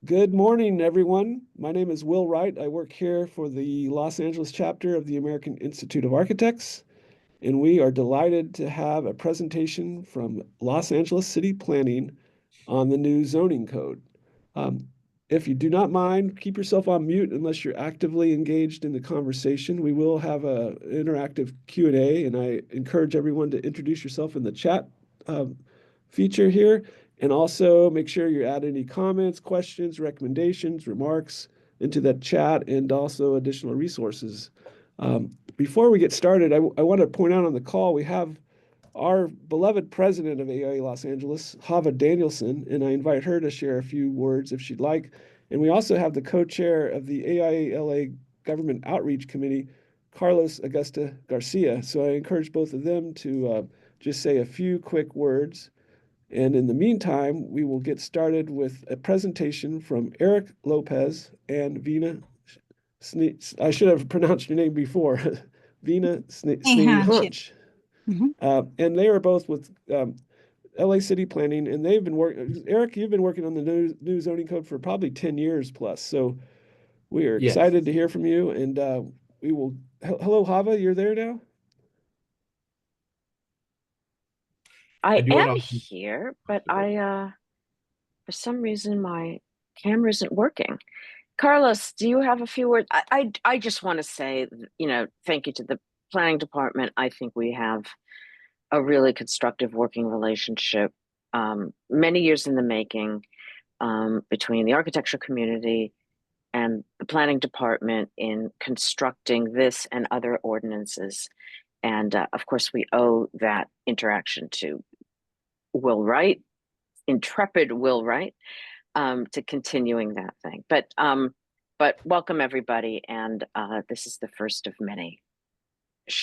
Good morning, everyone. My name is Will Wright. I work here for the Los Angeles chapter of the American Institute of Architects, and we are delighted to have a presentation from Los Angeles City Planning on the new zoning code. Um, if you do not mind, keep yourself on mute unless you're actively engaged in the conversation. We will have an interactive Q&A, and I encourage everyone to introduce yourself in the chat um, feature here. And also make sure you add any comments, questions, recommendations, remarks into that chat, and also additional resources. Before we get started, I want to point out on the call we have our beloved president of AIA Los Angeles, Hava Danielson, and I invite her to share a few words if she'd like. And we also have the co-chair of the AIA LA Government Outreach Committee, Carlos Augusta Garcia. So I encourage both of them to just say a few quick words. And in the meantime, we will get started with a presentation from Eric Lopez and Vina. I should have pronounced your name before. Vina Enhanced. Snehanch. Mhm. And they are both with LA City Planning, and they've been working. Eric, you've been working on the new zoning code for probably 10 years plus. So we are Yes, excited to hear from you. And we will. Hello, Hava, you're there now? I I do am want to. here, but for some reason my camera isn't working. Carlos, do you have a few words? I just want to say, thank you to the planning department. I think we have a really constructive working relationship, many years in the making, between the architecture community and the planning department in constructing this and other ordinances. And of course, we owe that interaction to Will Wright, intrepid Will Wright, to continuing that thing. But welcome everybody, and this is the first of many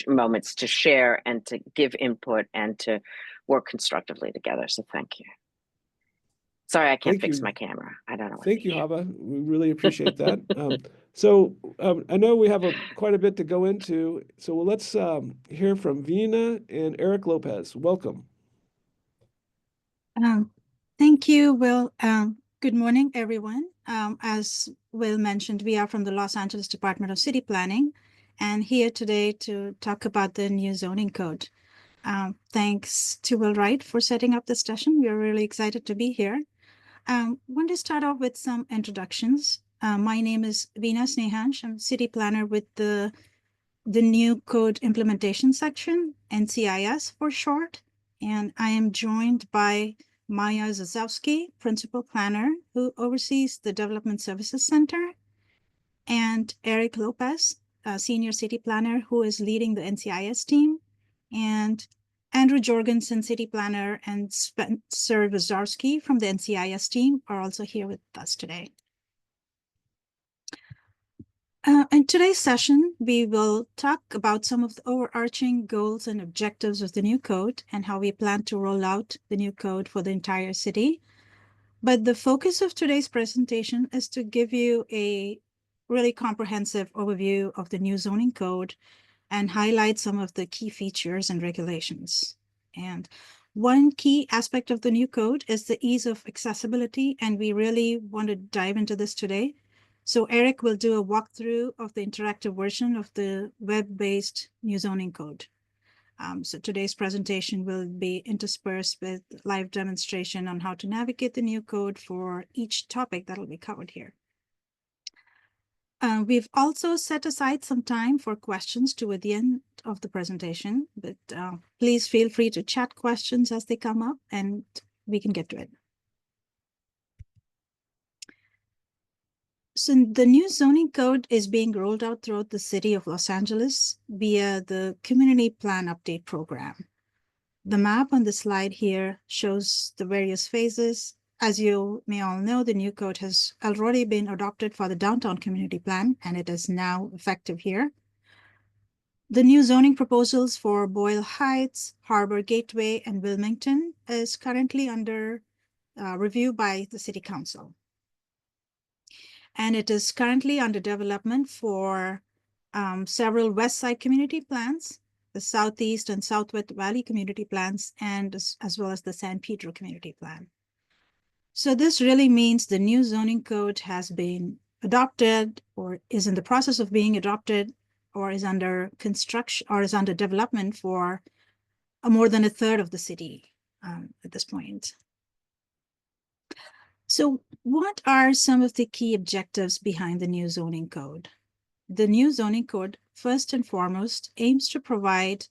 moments to share and to give input and to work constructively together. So thank you. Sorry, I can't Thank fix you. my camera. I don't know what Thank the you, issue. Hava. We really appreciate that. I know we have quite a bit to go into. So let's hear from Vina and Eric Lopez. Welcome. Um, Thank you, Will. Good morning, everyone. As Will mentioned, we are from the Los Angeles Department of City Planning and here today to talk about the new zoning code. Thanks to Will Wright for setting up this session. We are really excited to be here. Want to start off with some introductions. My name is Veena Snehanch. I'm city planner with the new code implementation section, NCIS for short. And I am joined by Maya Zazowski, principal planner, who oversees the Development Services Center, and Eric Lopez, senior city planner, who is leading the NCIS team, and Andrew Jorgensen, city planner, and Spencer Wazarski from the NCIS team are also here with us today. In today's session, we will talk about some of the overarching goals and objectives of the new code and how we plan to roll out the new code for the entire city. But the focus of today's presentation is to give you a really comprehensive overview of the new zoning code and highlight some of the key features and regulations. And one key aspect of the new code is the ease of accessibility, and we really want to dive into this today. So Eric will do a walkthrough of the interactive version of the web-based new zoning code. So today's presentation will be interspersed with live demonstration on how to navigate the new code for each topic that will be covered here. We've also set aside some time for questions toward the end of the presentation, but please feel free to chat questions as they come up and we can get to it. So the new zoning code is being rolled out throughout the city of Los Angeles via the Community Plan Update Program. The map on the slide here shows the various phases. As you may all know, the new code has already been adopted for the downtown community plan, and it is now effective here. The new zoning proposals for Boyle Heights, Harbor Gateway, and Wilmington is currently under review by the City Council. And it is currently under development for several West Side community plans, the Southeast and Southwest Valley community plans, and as well as the San Pedro community plan. So this really means the new zoning code has been adopted or is in the process of being adopted or is under construction or is under development for more than a third of the city at this point. So what are some of the key objectives behind the new zoning code? The new zoning code, first and foremost, aims to provide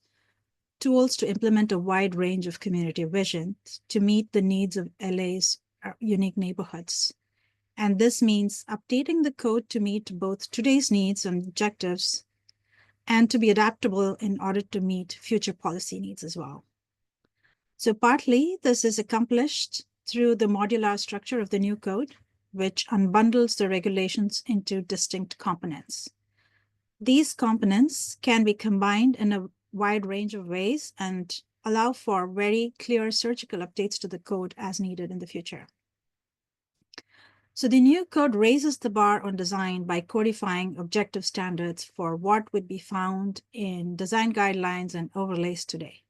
tools to implement a wide range of community visions to meet the needs of LA's unique neighborhoods. And this means updating the code to meet both today's needs and objectives and to be adaptable in order to meet future policy needs as well. So partly this is accomplished through the modular structure of the new code, which unbundles the regulations into distinct components. These components can be combined in a wide range of ways and allow for very clear surgical updates to the code as needed in the future. So the new code raises the bar on design by codifying objective standards for what would be found in design guidelines and overlays today.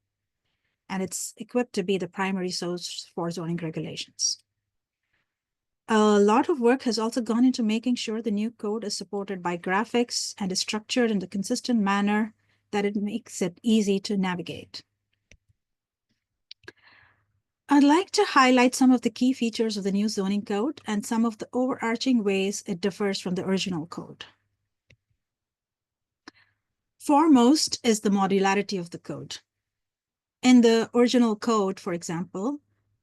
And it's equipped to be the primary source for zoning regulations. A lot of work has also gone into making sure the new code is supported by graphics and is structured in a consistent manner that it makes it easy to navigate. I'd like to highlight some of the key features of the new zoning code and some of the overarching ways it differs from the original code. Foremost is the modularity of the code. In the original code, for example,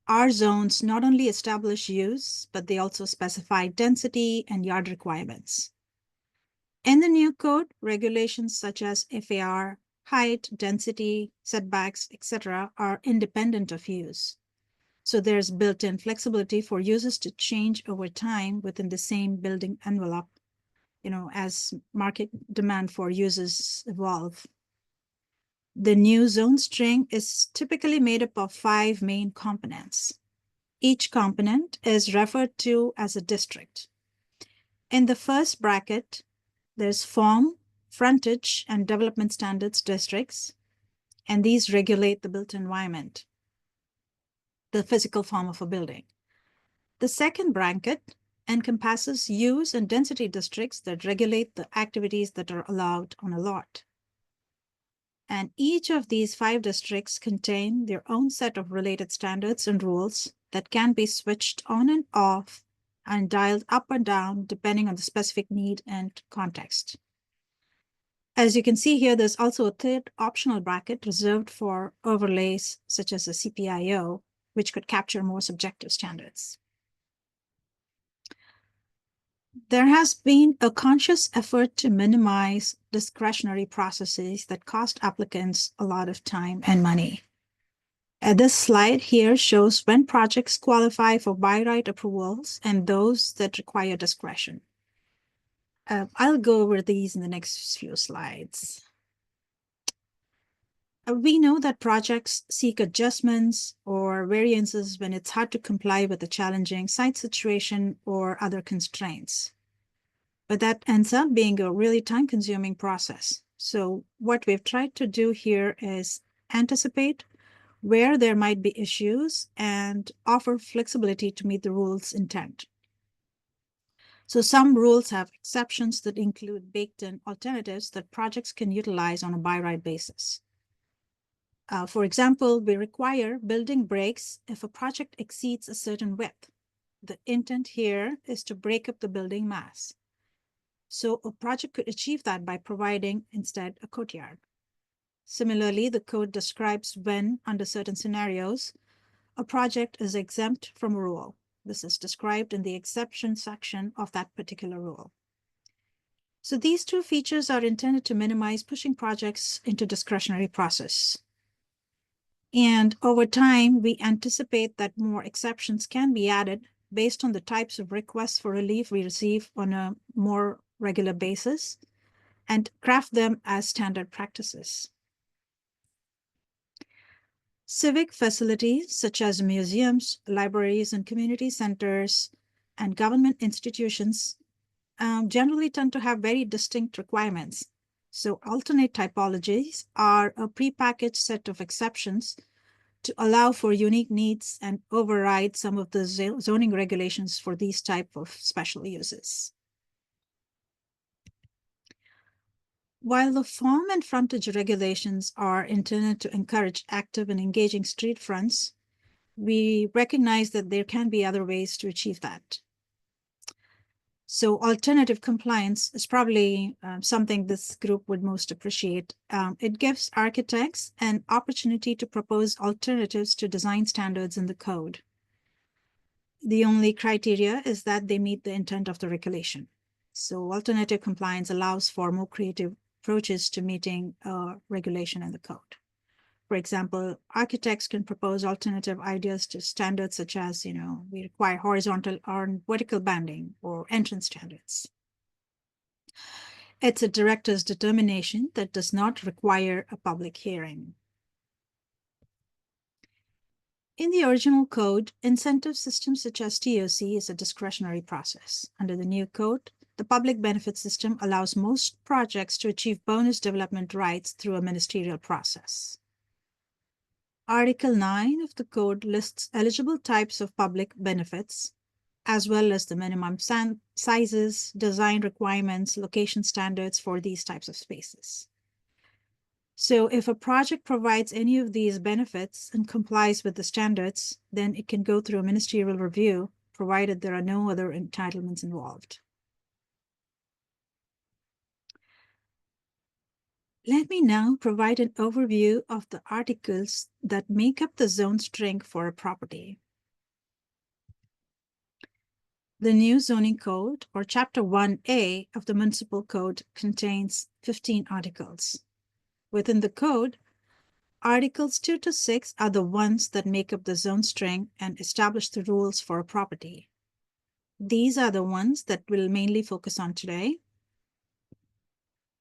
our zones not only establish use, but they also specify density and yard requirements. In the new code, regulations such as FAR, height, density, setbacks, etc., are independent of use. So there's built-in flexibility for users to change over time within the same building envelope, as market demand for users evolve. The new zone string is typically made up of 5 main components. Each component is referred to as a district. In the first bracket, there's form, frontage, and development standards districts, and these regulate the built environment, the physical form of a building. The second bracket encompasses use and density districts that regulate the activities that are allowed on a lot. And each of these 5 districts contain their own set of related standards and rules that can be switched on and off and dialed up and down depending on the specific need and context. As you can see here, there's also a third optional bracket reserved for overlays such as the CPIO, which could capture more subjective standards. There has been a conscious effort to minimize discretionary processes that cost applicants a lot of time and money. This slide here shows when projects qualify for by right approvals and those that require discretion. I'll go over these in the next few slides. We know that projects seek adjustments or variances when it's hard to comply with a challenging site situation or other constraints. But that ends up being a really time-consuming process. So what we've tried to do here is anticipate where there might be issues and offer flexibility to meet the rule's intent. So some rules have exceptions that include baked-in alternatives that projects can utilize on a by-right basis. For example, we require building breaks if a project exceeds a certain width. The intent here is to break up the building mass. So a project could achieve that by providing instead a courtyard. Similarly, the code describes when, under certain scenarios, a project is exempt from a rule. This is described in the exception section of that particular rule. So these 2 features are intended to minimize pushing projects into discretionary process. And over time, we anticipate that more exceptions can be added based on the types of requests for relief we receive on a more regular basis and craft them as standard practices. Civic facilities such as museums, libraries, and community centers and government institutions generally tend to have very distinct requirements. So alternate typologies are a prepackaged set of exceptions to allow for unique needs and override some of the zoning regulations for these type of special uses. While the form and frontage regulations are intended to encourage active and engaging street fronts, we recognize that there can be other ways to achieve that. So alternative compliance is probably something this group would most appreciate. It gives architects an opportunity to propose alternatives to design standards in the code. The only criteria is that they meet the intent of the regulation. So alternative compliance allows for more creative approaches to meeting regulation in the code. For example, architects can propose alternative ideas to standards such as, we require horizontal or vertical banding or entrance standards. It's a director's determination that does not require a public hearing. In the original code, incentive systems such as TOC is a discretionary process. Under the new code, the public benefit system allows most projects to achieve bonus development rights through a ministerial process. Article 9 of the code lists eligible types of public benefits, as well as the minimum sizes, design requirements, location standards for these types of spaces. So if a project provides any of these benefits and complies with the standards, then it can go through a ministerial review, provided there are no other entitlements involved. Let me now provide an overview of the articles that make up the zone string for a property. The new zoning code, or Chapter 1A of the Municipal Code, contains 15 articles. Within the code, Articles 2 to 6 are the ones that make up the zone string and establish the rules for a property. These are the ones that we'll mainly focus on today.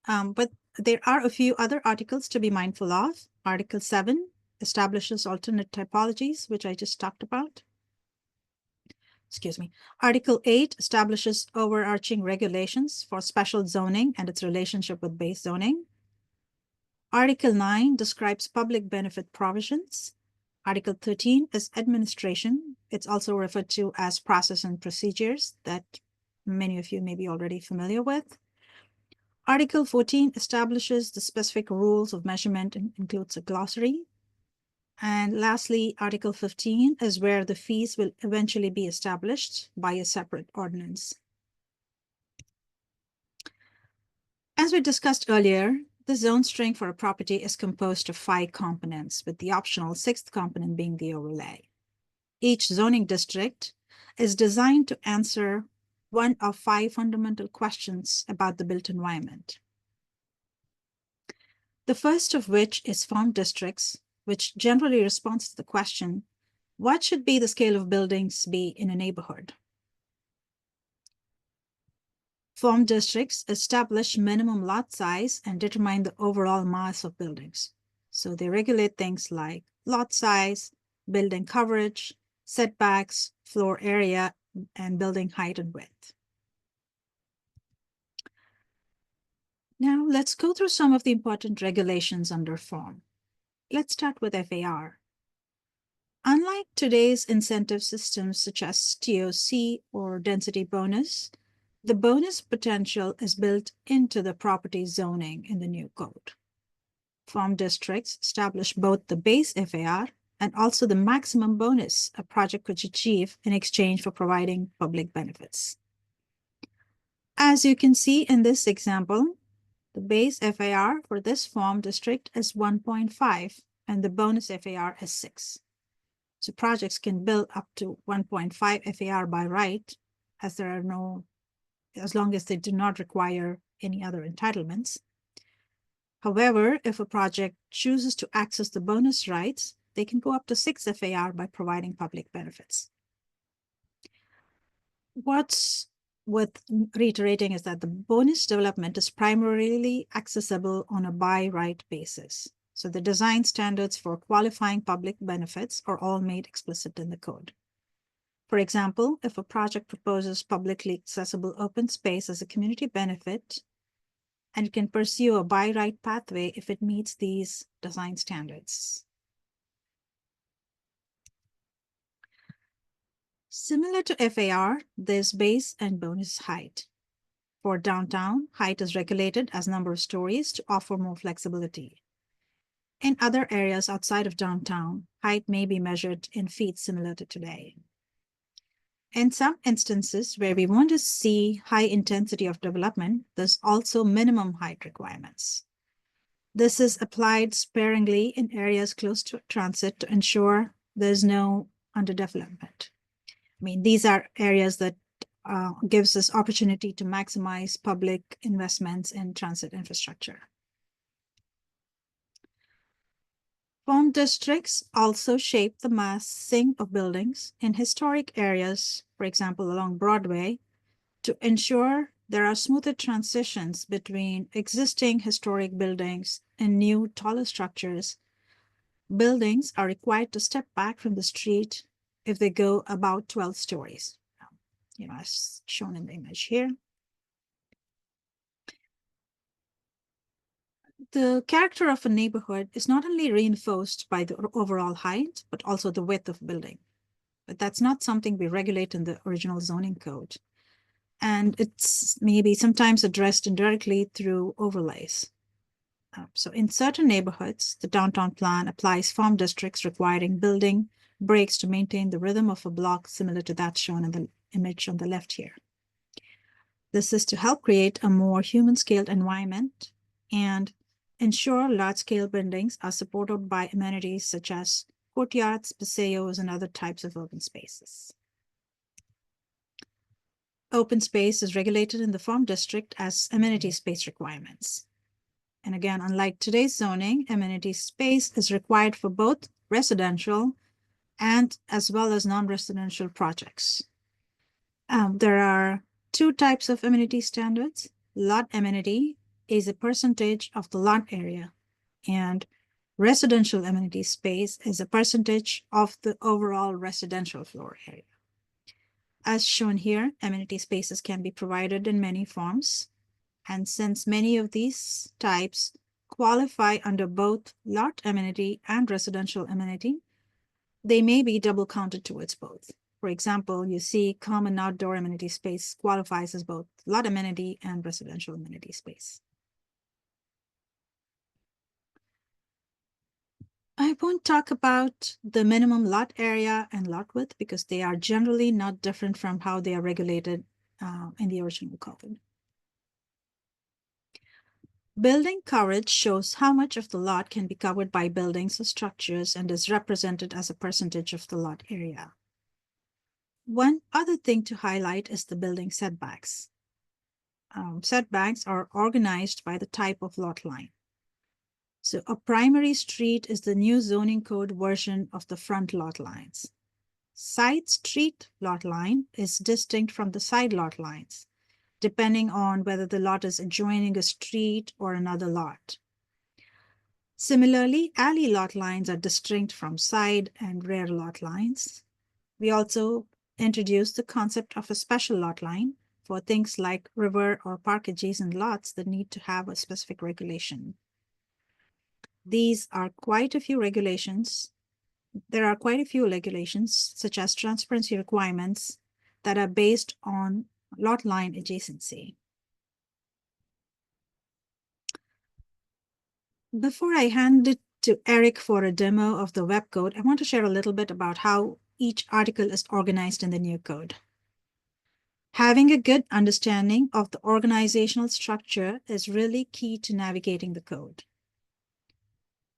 But there are a few other articles to be mindful of. Article 7 establishes alternate typologies, which I just talked about. Excuse me. Article 8 establishes overarching regulations for special zoning and its relationship with base zoning. Article 9 describes public benefit provisions. Article 13 is administration. It's also referred to as process and procedures that many of you may be already familiar with. Article 14 establishes the specific rules of measurement and includes a glossary. And lastly, Article 15 is where the fees will eventually be established by a separate ordinance. As we discussed earlier, the zone string for a property is composed of 5 components, with the optional 6th component being the overlay. Each zoning district is designed to answer one of 5 fundamental questions about the built environment. The first of which is form districts, which generally responds to the question, what should be the scale of buildings be in a neighborhood? Form districts establish minimum lot size and determine the overall mass of buildings. So they regulate things like lot size, building coverage, setbacks, floor area, and building height and width. Now let's go through some of the important regulations under form. Let's start with FAR. Unlike today's incentive systems such as TOC or density bonus, the bonus potential is built into the property zoning in the new code. Form districts establish both the base FAR and also the maximum bonus a project could achieve in exchange for providing public benefits. As you can see in this example, the base FAR for this form district is 1.5 and the bonus FAR is 6. So projects can build up to 1.5 FAR by right, as long as they do not require any other entitlements. However, if a project chooses to access the bonus rights, they can go up to 6 FAR by providing public benefits. What's worth reiterating is that the bonus development is primarily accessible on a by right basis. So the design standards for qualifying public benefits are all made explicit in the code. For example, if a project proposes publicly accessible open space as a community benefit, and it can pursue a by right pathway if it meets these design standards. Similar to FAR, there's base and bonus height. For downtown, height is regulated as number of stories to offer more flexibility. In other areas outside of downtown, height may be measured in feet similar to today. In some instances where we want to see high intensity of development, there's also minimum height requirements. This is applied sparingly in areas close to transit to ensure there's no underdevelopment. I mean, these are areas that gives us opportunity to maximize public investments in transit infrastructure. Form districts also shape the massing of buildings in historic areas, for example, along Broadway, to ensure there are smoother transitions between existing historic buildings and new, taller structures. Buildings are required to step back from the street if they go about 12 stories, as shown in the image here. The character of a neighborhood is not only reinforced by the overall height, but also the width of building. But that's not something we regulate in the original zoning code. And it's maybe sometimes addressed indirectly through overlays. So in certain neighborhoods, the downtown plan applies form districts requiring building breaks to maintain the rhythm of a block similar to that shown in the image on the left here. This is to help create a more human-scaled environment and ensure large-scale buildings are supported by amenities such as courtyards, paseos, and other types of open spaces. Open space is regulated in the form district as amenity space requirements. And again, unlike today's zoning, amenity space is required for both residential and as well as non-residential projects. There are two types of amenity standards. Lot amenity is a percentage of the lot area, and residential amenity space is a percentage of the overall residential floor area. As shown here, amenity spaces can be provided in many forms. And since many of these types qualify under both lot amenity and residential amenity, they may be double counted towards both. For example, you see common outdoor amenity space qualifies as both lot amenity and residential amenity space. I won't talk about the minimum lot area and lot width because they are generally not different from how they are regulated in the original code. Building coverage shows how much of the lot can be covered by buildings or structures and is represented as a percentage of the lot area. One other thing to highlight is the building setbacks. Setbacks are organized by the type of lot line. So a primary street is the new zoning code version of the front lot lines. Side street lot line is distinct from the side lot lines, depending on whether the lot is adjoining a street or another lot. Similarly, alley lot lines are distinct from side and rear lot lines. We also introduced the concept of a special lot line for things like river or park adjacent lots that need to have a specific regulation. These are quite a few regulations. There are quite a few regulations, such as transparency requirements, that are based on lot line adjacency. Before I hand it to Eric for a demo of the web code, I want to share a little bit about how each article is organized in the new code. Having a good understanding of the organizational structure is really key to navigating the code.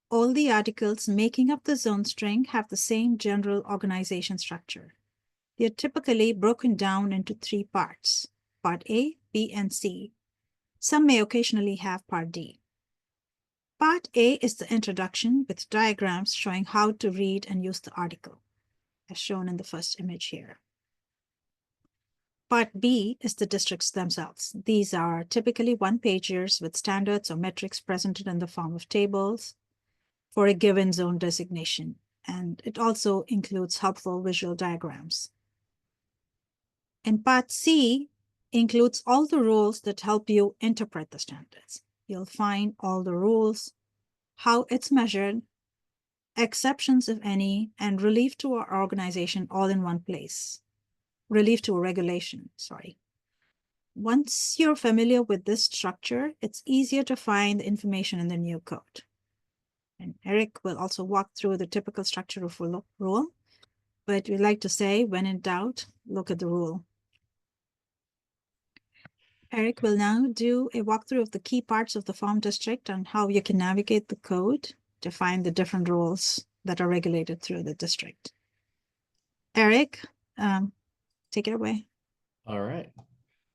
All the articles making up the zone string have the same general organization structure. They're typically broken down into three parts, Part A, B, and C. Some may occasionally have Part D. Part A is the introduction with diagrams showing how to read and use the article, as shown in the first image here. Part B is the districts themselves. These are typically one-pagers with standards or metrics presented in the form of tables for a given zone designation, and it also includes helpful visual diagrams. And Part C includes all the rules that help you interpret the standards. You'll find all the rules, how it's measured, exceptions if any, and relief to our organization all in one place. relief to a regulation, sorry. Once you're familiar with this structure, it's easier to find information in the new code. And Eric will also walk through the typical structure of a rule, but we like to say, when in doubt, look at the rule. Eric will now do a walkthrough of the key parts of the farm district and how you can navigate the code to find the different rules that are regulated through the district. Eric, take it away. All right.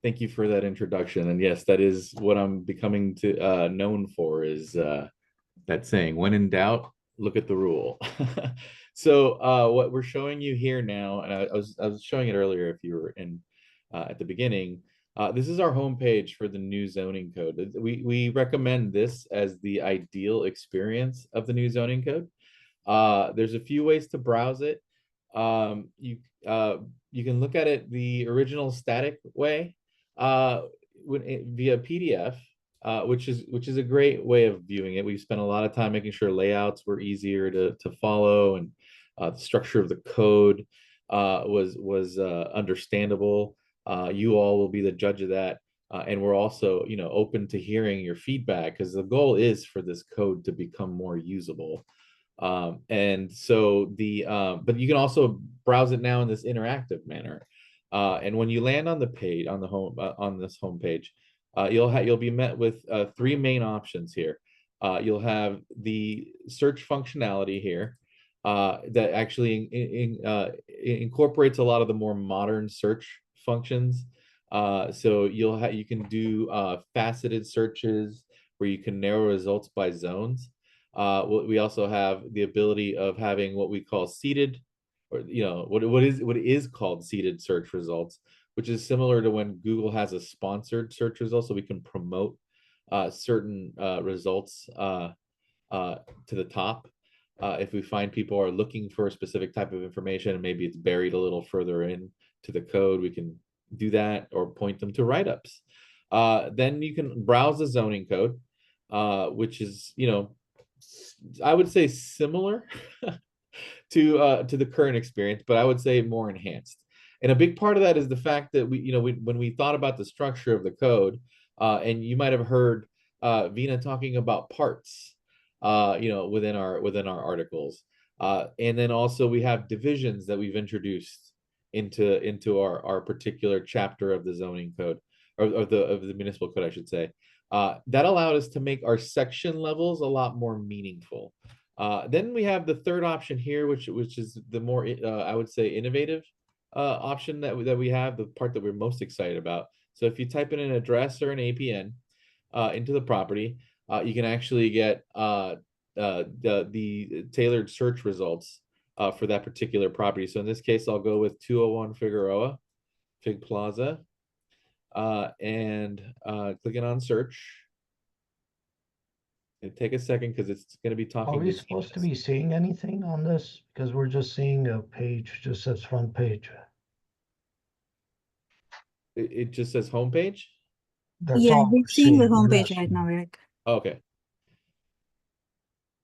Thank you for that introduction. And yes, that is what I'm becoming to known for, is that saying, when in doubt, look at the rule. So what we're showing you here now, and I was showing it earlier if you were in at the beginning, this is our homepage for the new zoning code. We recommend this as the ideal experience of the new zoning code. There's a few ways to browse it. You can look at it the original static way, via PDF, which is a great way of viewing it. We've spent a lot of time making sure layouts were easier to follow, and the structure of the code was understandable. You all will be the judge of that. And we're also, open to hearing your feedback, because the goal is for this code to become more usable. And so but you can also browse it now in this interactive manner. And when you land on the page, on the home, on this home page, you'll be met with three main options here. You'll have the search functionality here, that actually incorporates a lot of the more modern search functions. So you can do faceted searches where you can narrow results by zones. We also have the ability of having what we call seeded, or what is called seeded search results, which is similar to when Google has a sponsored search result, so we can promote certain results to the top. If we find people are looking for a specific type of information and maybe it's buried a little further in to the code, we can do that or point them to write-ups. Then you can browse the zoning code, which is, I would say similar to the current experience, but I would say more enhanced. And a big part of that is the fact that when we thought about the structure of the code, and you might have heard Vina talking about parts, within our articles, and then also we have divisions that we've introduced into our particular chapter of the zoning code, or of the municipal code, I should say. That allowed us to make our section levels a lot more meaningful. Then we have the third option here, which is the more I would say innovative option that we have, the part that we're most excited about. So if you type in an address or an APN into the property, you can actually get the tailored search results for that particular property. So in this case, I'll go with 201 Figueroa, Fig Plaza, and clicking on search. It'll take a second because it's going to be talking. Are we supposed to be seeing anything on this? Because we're just seeing a page, just says front page. It just says homepage? That's Yeah, all we're we're seeing the seeing. homepage right now, Eric. Okay.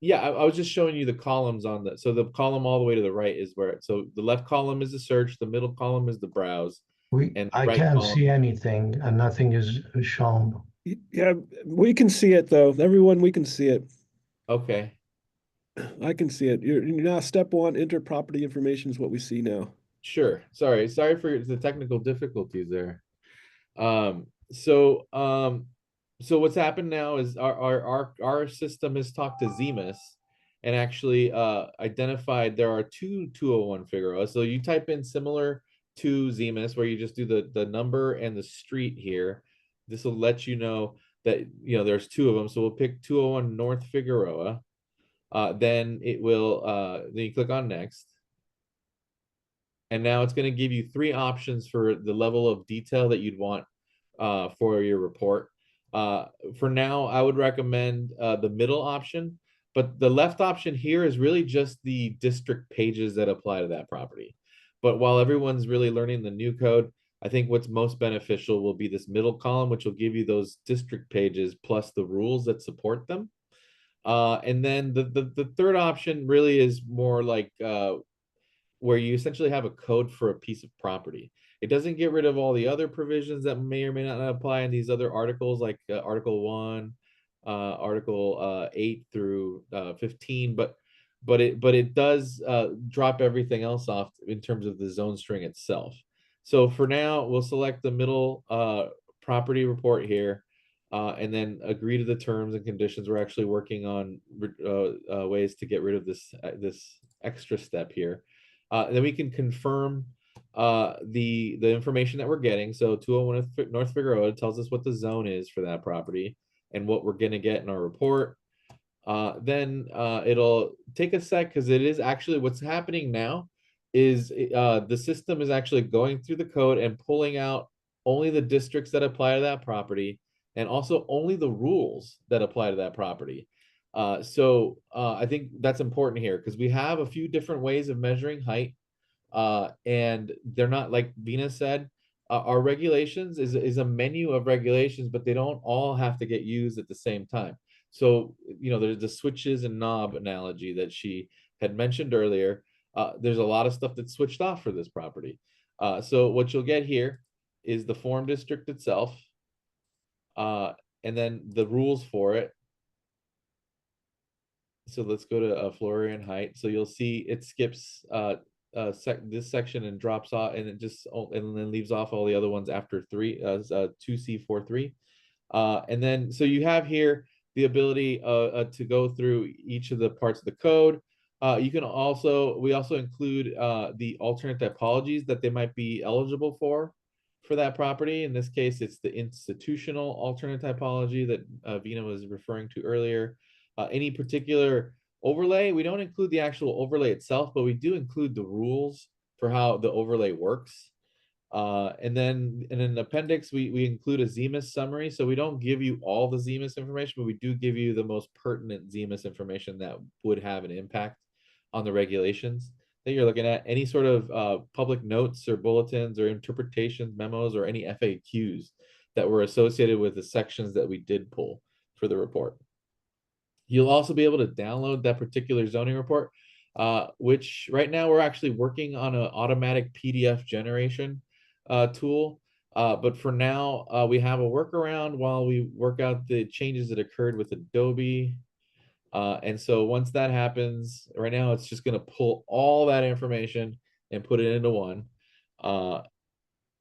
Yeah, I was just showing you the columns on the, so the column all the way to the right is where, so the left column is the search, the middle column is the browse, and the I right can't column. see anything, and nothing is shown. Yeah, we can see it though. Everyone, we can see it. Okay. I can see it. You're now step one, enter property information is what we see now. Sure. Sorry for the technical difficulties there. So what's happened now is our system has talked to Zemus and actually identified there are two 201 Figueroa. So you type in similar to Zemus, where you just do the number and the street here. This will let you know that there's two of them. So we'll pick 201 North Figueroa. Then it will then you click on next. And now it's going to give you three options for the level of detail that you'd want for your report. For now, I would recommend the middle option, but the left option here is really just the district pages that apply to that property. But while everyone's really learning the new code, I think what's most beneficial will be this middle column, which will give you those district pages plus the rules that support them. And then the third option really is more like where you essentially have a code for a piece of property. It doesn't get rid of all the other provisions that may or may not apply in these other articles, like Article 1, Article 8 through 15, but it does drop everything else off in terms of the zone string itself. So for now, we'll select the middle property report here, and then agree to the terms and conditions. We're actually working on ways to get rid of this extra step here. Then we can confirm the information that we're getting. So 201 North Figueroa Road tells us what the zone is for that property and what we're going to get in our report. Then it'll take a sec, because it is actually what's happening now is the system is actually going through the code and pulling out only the districts that apply to that property, and also only the rules that apply to that property. So I think that's important here, because we have a few different ways of measuring height, and they're not, like Vina said, our regulations is a menu of regulations, but they don't all have to get used at the same time. So, there's the switches and knob analogy that she had mentioned earlier. There's a lot of stuff that's switched off for this property. So what you'll get here is the form district itself, and then the rules for it. So let's go to Florian height. So you'll see it skips this section and drops off, and it just and then leaves off all the other ones after 2C43. And then so you have here the ability to go through each of the parts of the code. We also include the alternate typologies that they might be eligible for that property. In this case, it's the institutional alternate typology that Vina was referring to earlier. Any particular overlay, we don't include the actual overlay itself, but we do include the rules for how the overlay works. And then in an appendix, we include a ZMIS summary. So we don't give you all the ZMIS information, but we do give you the most pertinent ZMIS information that would have an impact on the regulations that you're looking at. Any sort of public notes or bulletins or interpretations, memos, or any FAQs that were associated with the sections that we did pull for the report. You'll also be able to download that particular zoning report, which right now we're actually working on an automatic PDF generation tool. But for now, we have a workaround while we work out the changes that occurred with Adobe. And so once that happens, right now it's just going to pull all that information and put it into one. And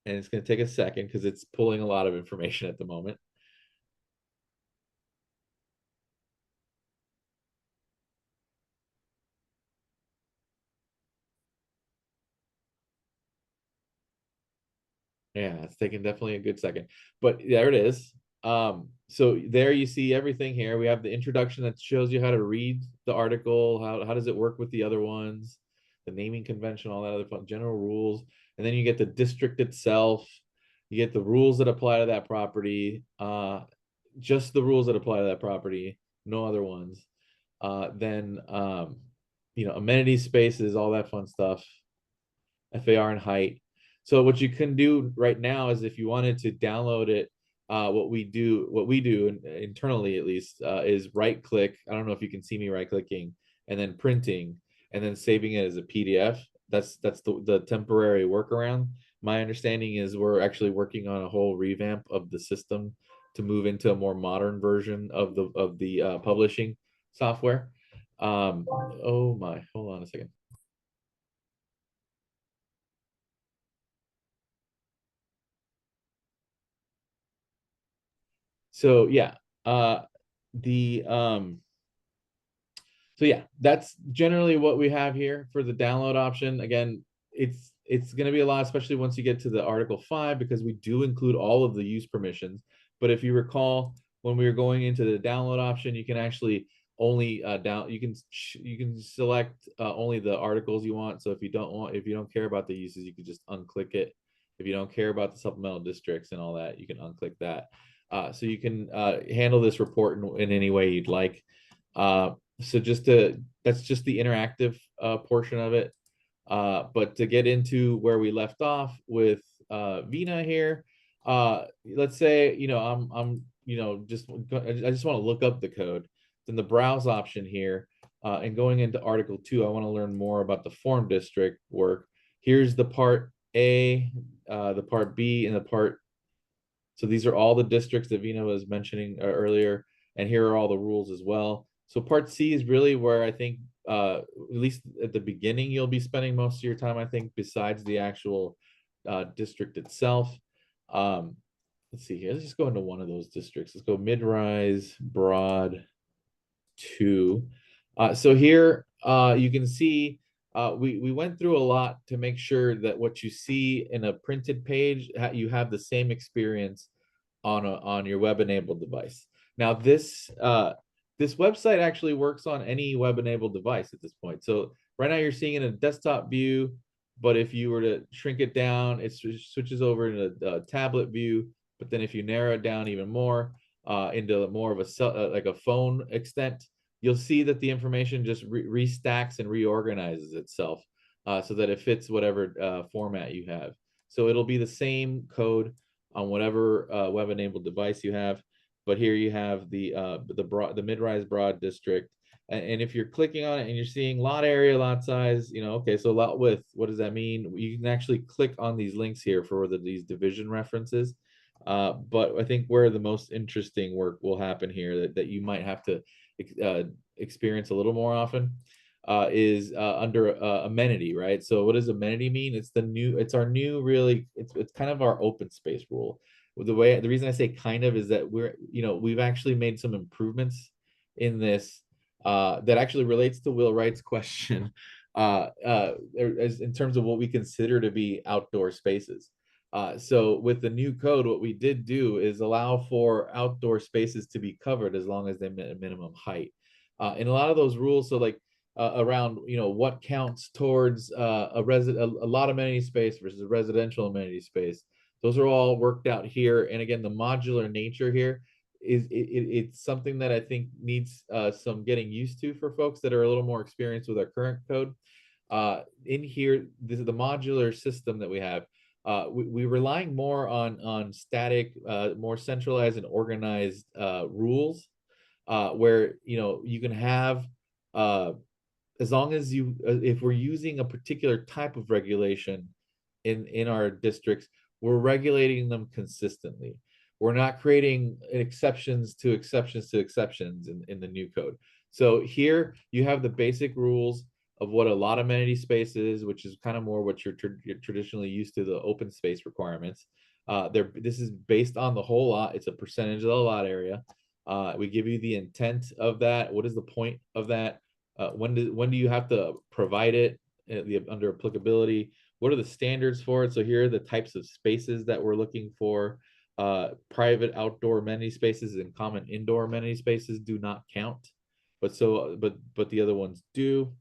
it's going to take a second because it's pulling a lot of information at the moment. Yeah, it's taking definitely a good second, but there it is. So there you see everything here. We have the introduction that shows you how to read the article, how does it work with the other ones, the naming convention, all that other fun general rules. And then you get the district itself. You get the rules that apply to that property, just the rules that apply to that property, no other ones. Then amenity spaces, all that fun stuff, FAR and height. So what you can do right now is, if you wanted to download it, what we do internally, at least, is right click. I don't know if you can see me right clicking and then printing and then saving it as a PDF. That's the temporary workaround. My understanding is we're actually working on a whole revamp of the system to move into a more modern version of the publishing software. Oh my, hold on a second. So yeah, so yeah, that's generally what we have here for the download option. Again, it's going to be a lot, especially once you get to the Article 5, because we do include all of the use permissions. But if you recall, when we were going into the download option, you can actually only you can select only the articles you want. So if you don't care about the uses, you can just unclick it. If you don't care about the supplemental districts and all that, you can unclick that. So you can handle this report in any way you'd like. So that's just the interactive portion of it. But to get into where we left off with Vina here, let's say I just want to look up the code. Then the browse option here, and going into Article 2, I want to learn more about the form district work. Here's the part A, the Part B, and the Part. So these are all the districts that Vina was mentioning earlier, and here are all the rules as well. So Part C is really where I think, at least at the beginning, you'll be spending most of your time, I think, besides the actual district itself. Let's see here. Let's just go into one of those districts. Let's go mid-rise, broad, 2. So here you can see we went through a lot to make sure that what you see in a printed page, you have the same experience on your web-enabled device. Now this website actually works on any web-enabled device at this point. So right now you're seeing it in a desktop view, but if you were to shrink it down, it switches over into a tablet view. But then if you narrow it down even more into more of a like a phone extent, you'll see that the information just restacks and reorganizes itself so that it fits whatever format you have. So it'll be the same code on whatever web-enabled device you have. But here you have the mid-rise broad district. And if you're clicking on it and you're seeing lot area, lot size, okay, so lot width, what does that mean? You can actually click on these links here for these division references. But I think where the most interesting work will happen here that you might have to experience a little more often is under amenity, right? So what does amenity mean? It's our new really, it's kind of our open space rule. The reason I say kind of is that we've actually made some improvements in this that actually relates to Will Wright's question in terms of what we consider to be outdoor spaces. So with the new code, what we did do is allow for outdoor spaces to be covered as long as they met a minimum height. And a lot of those rules, so like around what counts towards a lot amenity space versus a residential amenity space, those are all worked out here. And again, the modular nature here is it's something that I think needs some getting used to for folks that are a little more experienced with our current code. In here, this is the modular system that we have. We're relying more on static, more centralized and organized rules, where you can have as long as if we're using a particular type of regulation in our districts, we're regulating them consistently. We're not creating exceptions to exceptions to exceptions in the new code. So here you have the basic rules of what a lot amenity space is, which is kind of more what you're traditionally used to, the open space requirements. This is based on the whole lot. It's a percentage of the lot area. We give you the intent of that. What is the point of that? When do you have to provide it under applicability? What are the standards for it? So here are the types of spaces that we're looking for. Private outdoor amenity spaces and common indoor amenity spaces do not count, but the other ones do.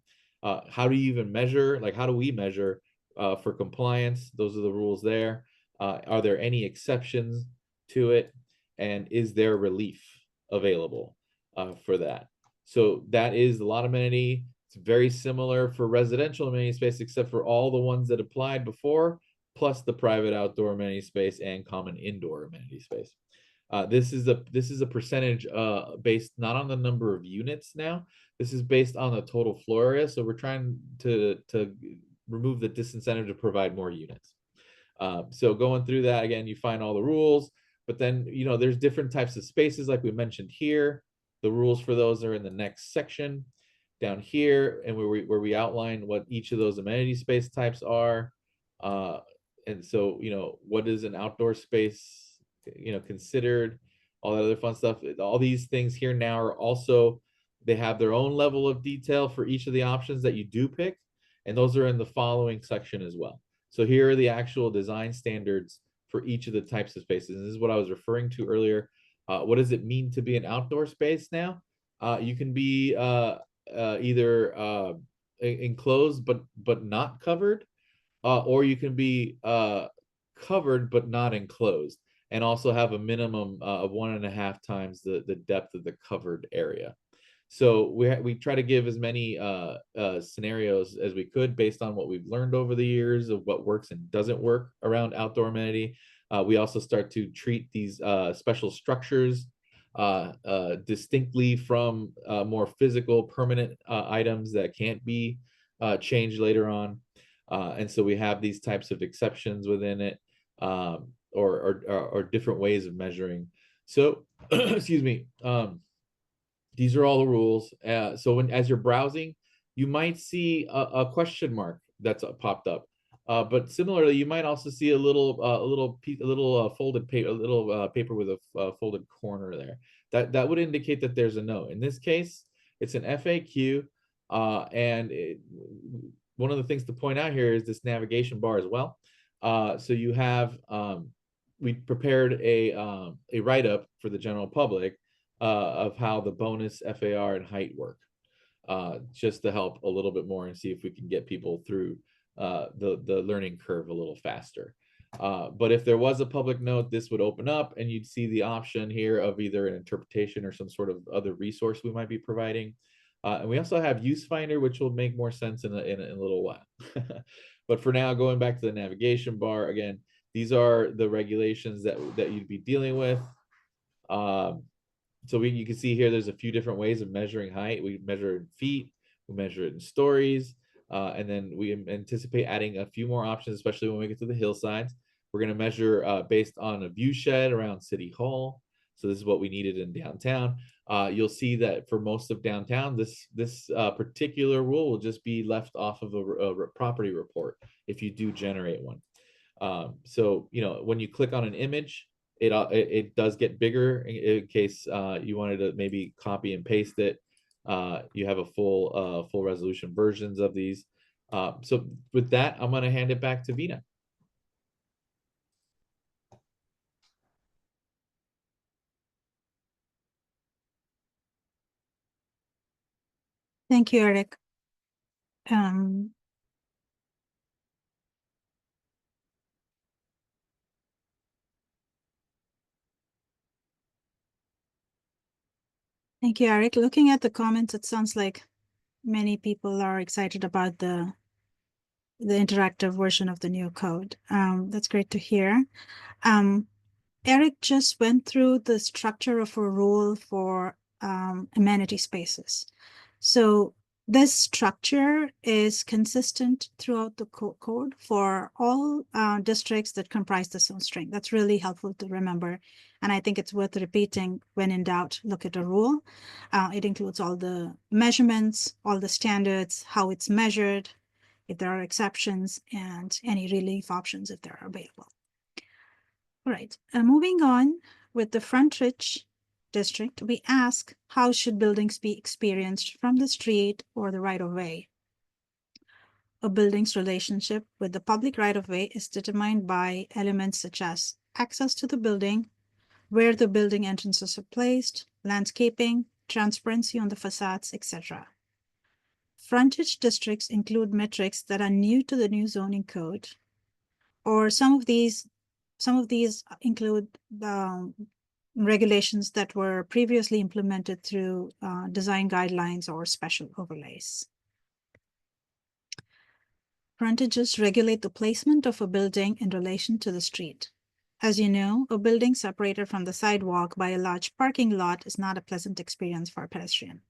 How do you even measure? Like, how do we measure for compliance? Those are the rules there. Are there any exceptions to it? And is there relief available for that? So that is a lot amenity. It's very similar for residential amenity space, except for all the ones that applied before, plus the private outdoor amenity space and common indoor amenity space. This is a percentage based not on the number of units now. This is based on the total floor area. So we're trying to remove the disincentive to provide more units. So going through that again, you find all the rules, but then there's different types of spaces like we mentioned here. The rules for those are in the next section down here, and where we outline what each of those amenity space types are. And so what is an outdoor space considered, all that other fun stuff. All these things here now are also, they have their own level of detail for each of the options that you do pick, and those are in the following section as well. So here are the actual design standards for each of the types of spaces. And this is what I was referring to earlier. What does it mean to be an outdoor space now? You can be either enclosed but not covered, or you can be covered but not enclosed, and also have a minimum of 1.5 times the depth of the covered area. So we try to give as many scenarios as we could based on what we've learned over the years of what works and doesn't work around outdoor amenity. We also start to treat these special structures distinctly from more physical permanent items that can't be changed later on. And so we have these types of exceptions within it, or different ways of measuring. So, excuse me, these are all the rules. So as you're browsing, you might see a question mark that's popped up. But similarly, you might also see a little folded paper, paper with a folded corner there. That would indicate that there's a no. In this case, it's an FAQ, and one of the things to point out here is this navigation bar as well. So you have we prepared a write-up for the general public of how the bonus, FAR, and height work, just to help a little bit more and see if we can get people through the learning curve a little faster. But if there was a public note, this would open up and you'd see the option here of either an interpretation or some sort of other resource we might be providing. And we also have use finder, which will make more sense in a little while. But for now, going back to the navigation bar, again, these are the regulations that you'd be dealing with. So you can see here, there's a few different ways of measuring height. We measure it in feet, we measure it in stories, and then we anticipate adding a few more options, especially when we get to the hillsides. We're going to measure based on a view shed around City Hall. So this is what we needed in downtown. You'll see that for most of downtown, this particular rule will just be left off of a property report if you do generate one. So, when you click on an image, it does get bigger in case you wanted to maybe copy and paste it. You have a full resolution versions of these. So with that, I'm going to hand it back to Vina. Thank you, Eric. Thank you, Eric. Looking at the comments, it sounds like many people are excited about the interactive version of the new code. That's great to hear. Eric just went through the structure of a rule for amenity spaces. So this structure is consistent throughout the code for all districts that comprise the zone string. That's really helpful to remember. And I think it's worth repeating. When in doubt, look at a rule. It includes all the measurements, all the standards, how it's measured, if there are exceptions, and any relief options if they're available. All right, moving on with the frontage district, we ask, how should buildings be experienced from the street or the right-of-way? A building's relationship with the public right-of-way is determined by elements such as access to the building, where the building entrances are placed, landscaping, transparency on the facades, etc. Frontage districts include metrics that are new to the new zoning code, or some of these include regulations that were previously implemented through design guidelines or special overlays. Frontages regulate the placement of a building in relation to the street. As you know, a building separated from the sidewalk by a large parking lot is not a pleasant experience for a pedestrian.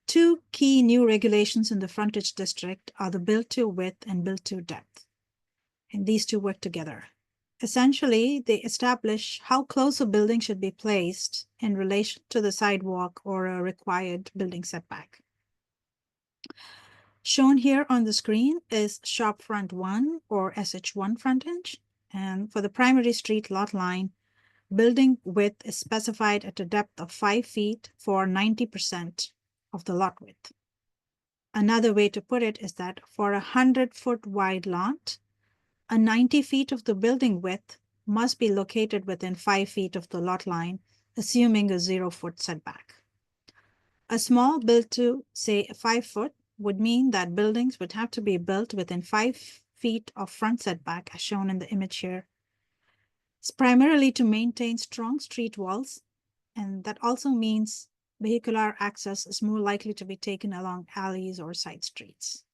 Two key new regulations in the frontage district are the build-to width and build-to depth. And these two work together. Essentially, they establish how close a building should be placed in relation to the sidewalk or a required building setback. Shown here on the screen is shop front 1 or SH1 frontage. And for the primary street lot line, building width is specified at a depth of 5 feet for 90% of the lot width. Another way to put it is that for a 100-foot wide lot, 90 feet of the building width must be located within 5 feet of the lot line, assuming a 0-foot setback. A small build to, say, 5 foot would mean that buildings would have to be built within 5 feet of front setback, as shown in the image here. It's primarily to maintain strong street walls, and that also means vehicular access is more likely to be taken along alleys or side streets.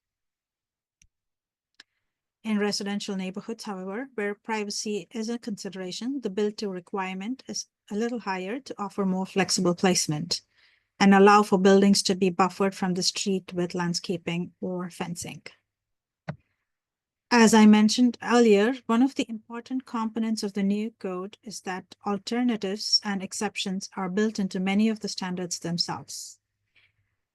In residential neighborhoods, however, where privacy is a consideration, the build-to requirement is a little higher to offer more flexible placement and allow for buildings to be buffered from the street with landscaping or fencing. As I mentioned earlier, one of the important components of the new code is that alternatives and exceptions are built into many of the standards themselves.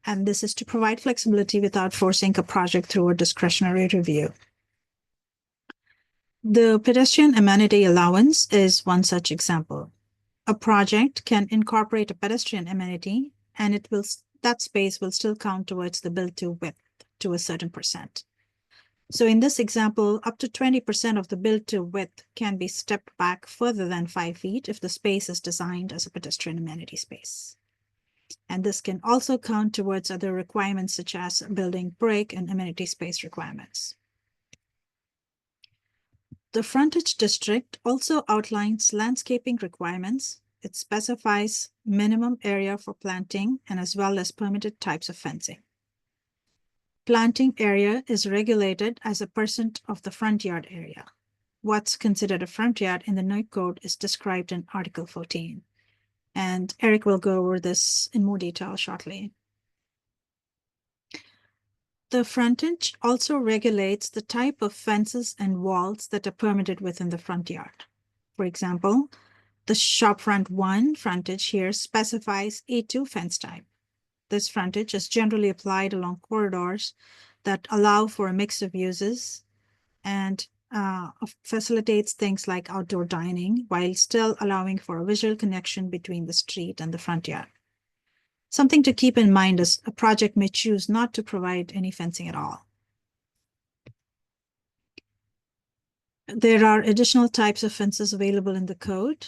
And this is to provide flexibility without forcing a project through a discretionary review. The pedestrian amenity allowance is one such example. A project can incorporate a pedestrian amenity, and that space will still count towards the build-to width to a certain percent. So in this example, up to 20% of the build-to width can be stepped back further than 5 feet if the space is designed as a pedestrian amenity space. And this can also count towards other requirements such as building break and amenity space requirements. The frontage district also outlines landscaping requirements. It specifies minimum area for planting and as well as permitted types of fencing. Planting area is regulated as a percent of the front yard area. What's considered a front yard in the new code is described in Article 14. And Eric will go over this in more detail shortly. The frontage also regulates the type of fences and walls that are permitted within the front yard. For example, the shopfront 1 frontage here specifies A2 fence type. This frontage is generally applied along corridors that allow for a mix of uses and facilitates things like outdoor dining while still allowing for a visual connection between the street and the front yard. Something to keep in mind is a project may choose not to provide any fencing at all. There are additional types of fences available in the code.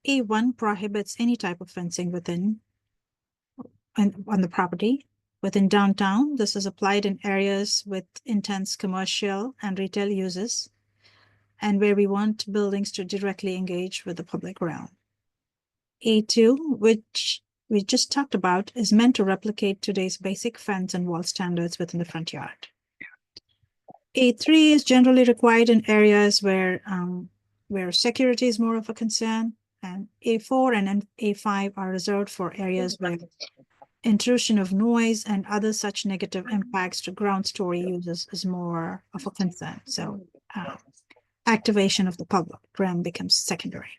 A1 prohibits any type of fencing on the property. Within downtown, this is applied in areas with intense commercial and retail uses, and where we want buildings to directly engage with the public realm. A2, which we just talked about, is meant to replicate today's basic fence and wall standards within the front yard. A3 is generally required in areas where security is more of a concern, and A4 and A5 are reserved for areas where intrusion of noise and other such negative impacts to ground story users is more of a concern. So activation of the public realm becomes secondary.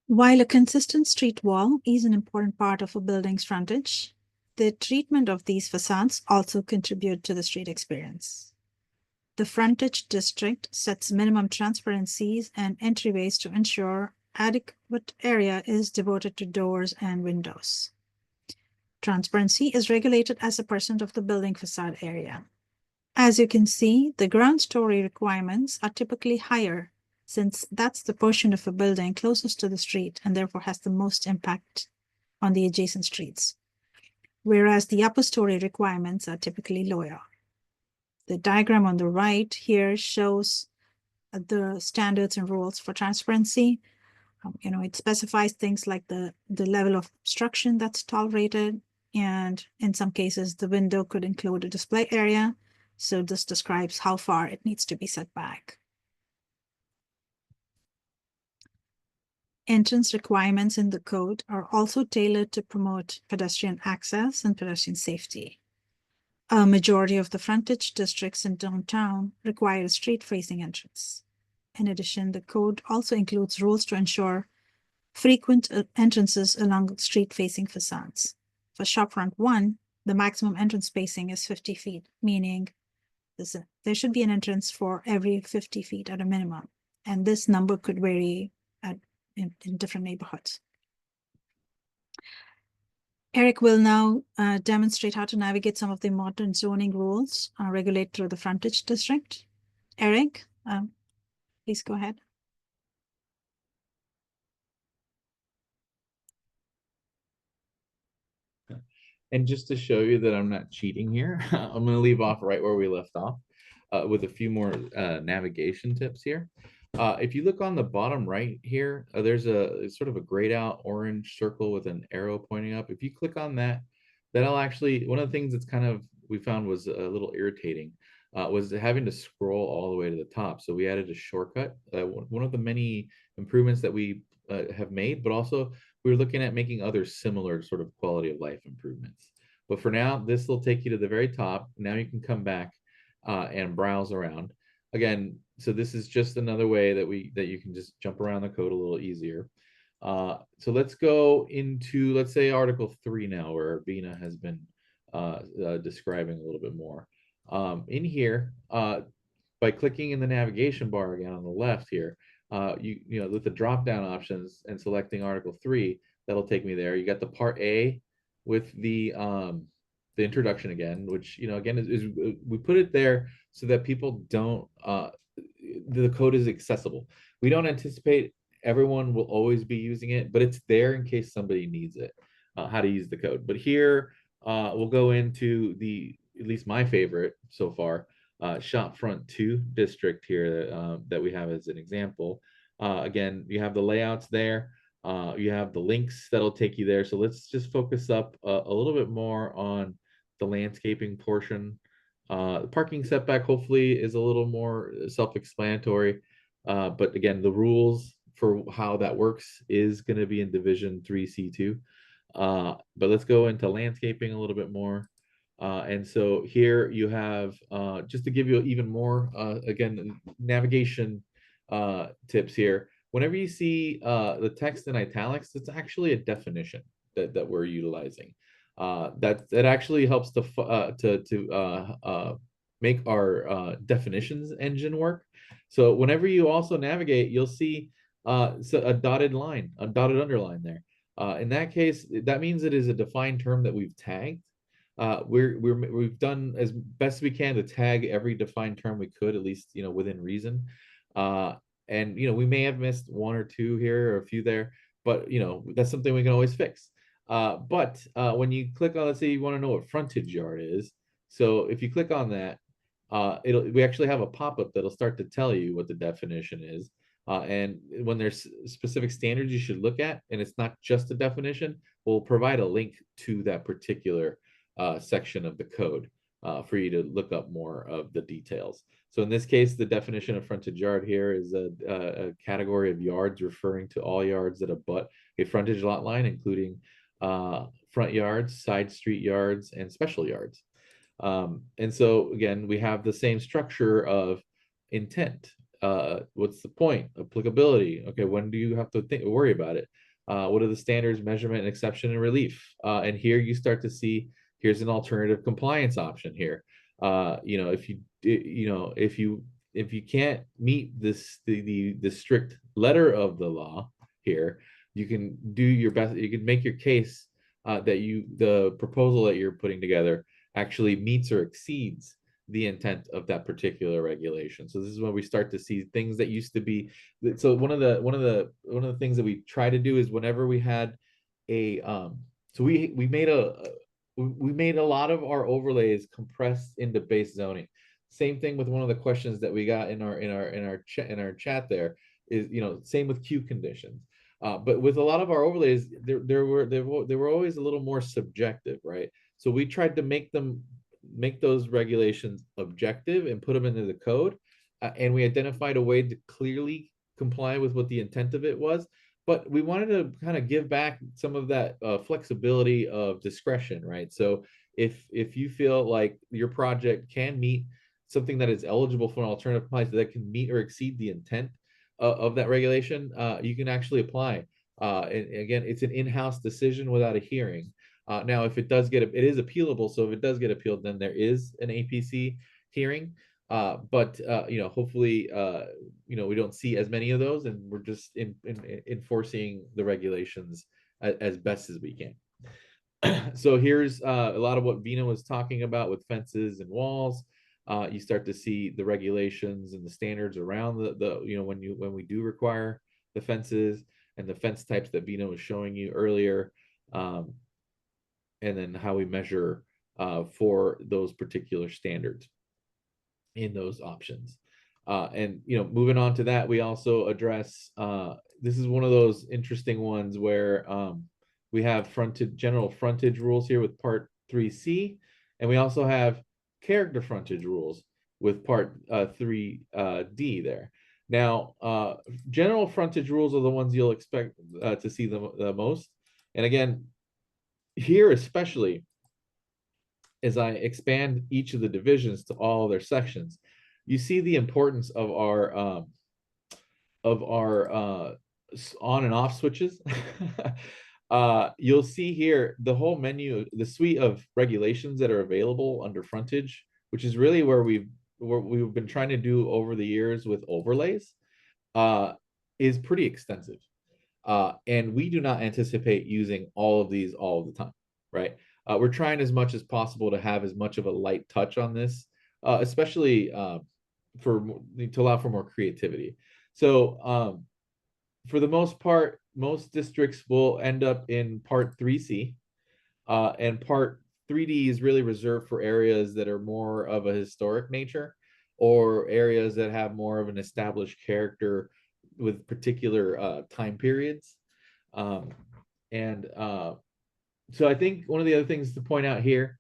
While a consistent street wall is an important part of a building's frontage, the treatment of these facades also contribute to the street experience. The frontage district sets minimum transparencies and entryways to ensure adequate area is devoted to doors and windows. Transparency is regulated as a percent of the building facade area. As you can see, the ground story requirements are typically higher since that's the portion of a building closest to the street and therefore has the most impact on the adjacent streets, whereas the upper story requirements are typically lower. The diagram on the right here shows the standards and rules for transparency. It specifies things like the level of obstruction that's tolerated, and in some cases, the window could include a display area. So this describes how far it needs to be set back. Entrance requirements in the code are also tailored to promote pedestrian access and pedestrian safety. A majority of the frontage districts in downtown require a street-facing entrance. In addition, the code also includes rules to ensure frequent entrances along street-facing facades. For shopfront 1, the maximum entrance spacing is 50 feet, meaning there should be an entrance for every 50 feet at a minimum. And this number could vary in different neighborhoods. Eric will now demonstrate how to navigate some of the modern zoning rules regulated through the frontage district. Eric, please go ahead. And just to show you that I'm not cheating here, I'm going to leave off right where we left off with a few more navigation tips here. If you look on the bottom right here, there's a sort of a grayed out orange circle with an arrow pointing up. If you click on that, that'll actually, one of the things that's kind of, we found was a little irritating, was having to scroll all the way to the top. So we added a shortcut, one of the many improvements that we have made, but also we were looking at making other similar sort of quality of life improvements. But for now, this will take you to the very top. Now you can come back and browse around. Again, so this is just another way that you can just jump around the code a little easier. So let's go into, let's say, Article 3 now, where Vina has been describing a little bit more. In here, by clicking in the navigation bar again on the left here, you know, with the drop down options and selecting Article 3, that'll take me there. You got the Part A with the introduction again, which, you know, again is we put it there so that people don't the code is accessible. We don't anticipate everyone will always be using it, but it's there in case somebody needs it, how to use the code. But here we'll go into the, at least my favorite so far, Shopfront 2 district here that we have as an example. Again, you have the layouts there. You have the links that'll take you there. So let's just focus up a little bit more on the landscaping portion. The parking setback hopefully is a little more self-explanatory. But again, the rules for how that works is going to be in Division 3C2. But let's go into landscaping a little bit more. And so here you have, just to give you even more, again, navigation tips here. Whenever you see the text in italics, it's actually a definition that we're utilizing. That actually helps to make our definitions engine work. So whenever you also navigate, you'll see so a dotted line, a dotted underline there. In that case, that means it is a defined term that we've tagged. We've done as best we can to tag every defined term we could, at least, you know, within reason. And, you know, we may have missed one or two here or a few there, but, you know, that's something we can always fix. But when you click on, let's say you want to know what frontage yard is. So if you click on that, we actually have a pop-up that'll start to tell you what the definition is. And when there's specific standards you should look at, and it's not just a definition, we'll provide a link to that particular section of the code for you to look up more of the details. So in this case, the definition of frontage yard here is a category of yards referring to all yards that abut a frontage lot line, including front yards, side street yards, and special yards. And so again, we have the same structure of intent. What's the point? Applicability. Okay, when do you have to worry about it? What are the standards, measurement, and exception and relief? And here you start to see, here's an alternative compliance option here. You know, if you can't meet the strict letter of the law here, you can do your best. You can make your case that the proposal that you're putting together actually meets or exceeds the intent of that particular regulation. So this is when we start to see things that used to be. So one of the things that we try to do is whenever we had a so we made a lot of our overlays compressed into base zoning. Same thing with one of the questions that we got in our chat there is, you know, same with queue conditions. But with a lot of our overlays, there were always a little more subjective, right? So we tried to make those regulations objective and put them into the code, and we identified a way to clearly comply with what the intent of it was. But we wanted to kind of give back some of that flexibility of discretion, right? So if you feel like your project can meet something that is eligible for an alternative compliance that can meet or exceed the intent of that regulation, you can actually apply. And again, it's an in-house decision without a hearing. Now, if it does it is appealable. So if it does get appealed, then there is an APC hearing. But you know, hopefully, you know, we don't see as many of those, and we're just enforcing the regulations as best as we can. So here's a lot of what Vina was talking about with fences and walls. You start to see the regulations and the standards around the you know, when we do require the fences and the fence types that Vina was showing you earlier, and then how we measure for those particular standards in those options. And, you know, moving on to that, we also address, this is one of those interesting ones where we have general frontage rules here with Part 3C, and we also have character frontage rules with Part 3D there. Now, general frontage rules are the ones you'll expect to see the most. And again, here especially, as I expand each of the divisions to all their sections, you see the importance of our on and off switches. You'll see here the whole menu, the suite of regulations that are available under frontage, which is really where we've been trying to do over the years with overlays, is pretty extensive. And we do not anticipate using all of these all the time, right? We're trying as much as possible to have as much of a light touch on this, especially to allow for more creativity. So for the most part, most districts will end up in Part 3C, and Part 3D is really reserved for areas that are more of a historic nature, or areas that have more of an established character with particular time periods. And so I think one of the other things to point out here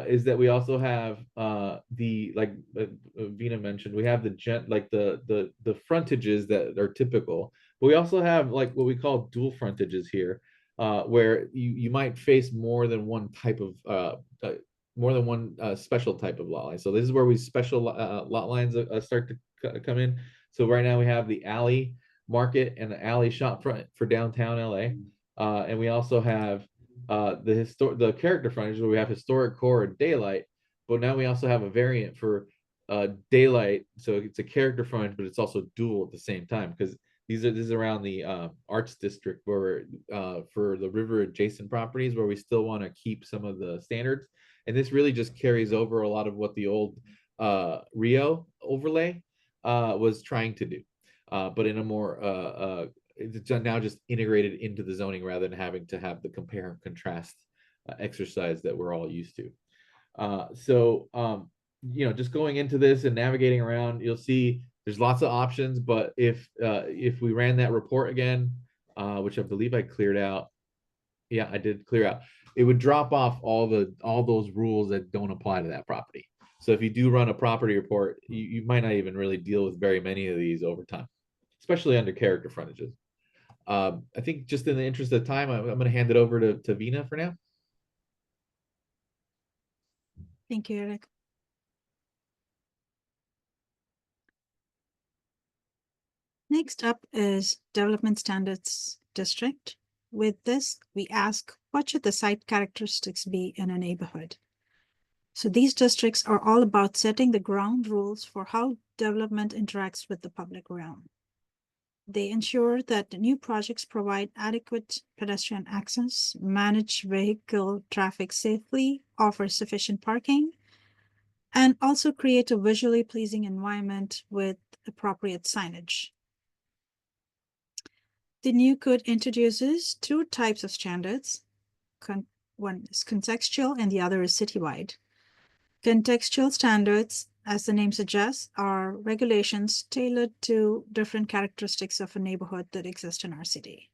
is that we also have like Vina mentioned, we have the frontages that are typical, but we also have like what we call dual frontages here, where you might face more than one type of special type of lot line. So this is where we special lot lines start to come in. So right now we have the alley market and the alley shop front for downtown LA. And we also have the character frontage where we have historic core and daylight, but now we also have a variant for daylight. So it's a character frontage, but it's also dual at the same time, because this is around the arts district where for the river adjacent properties where we still want to keep some of the standards. And this really just carries over a lot of what the old Rio overlay was trying to do, but in a more it's now just integrated into the zoning rather than having to have the compare and contrast exercise that we're all used to. Just going into this and navigating around, you'll see there's lots of options, but if we ran that report again, which I believe I cleared out, yeah, I did clear out, it would drop off all those rules that don't apply to that property. So if you do run a property report, you might not even really deal with very many of these over time, especially under character frontages. I think just in the interest of time, I'm going to hand it over to Vina for now. Thank you, Eric. Next up is Development Standards District. With this, we ask, what should the site characteristics be in a neighborhood? So these districts are all about setting the ground rules for how development interacts with the public realm. They ensure that the new projects provide adequate pedestrian access, manage vehicle traffic safely, offer sufficient parking, and also create a visually pleasing environment with appropriate signage. The new code introduces two types of standards. One is contextual and the other is citywide. Contextual standards, as the name suggests, are regulations tailored to different characteristics of a neighborhood that exist in our city.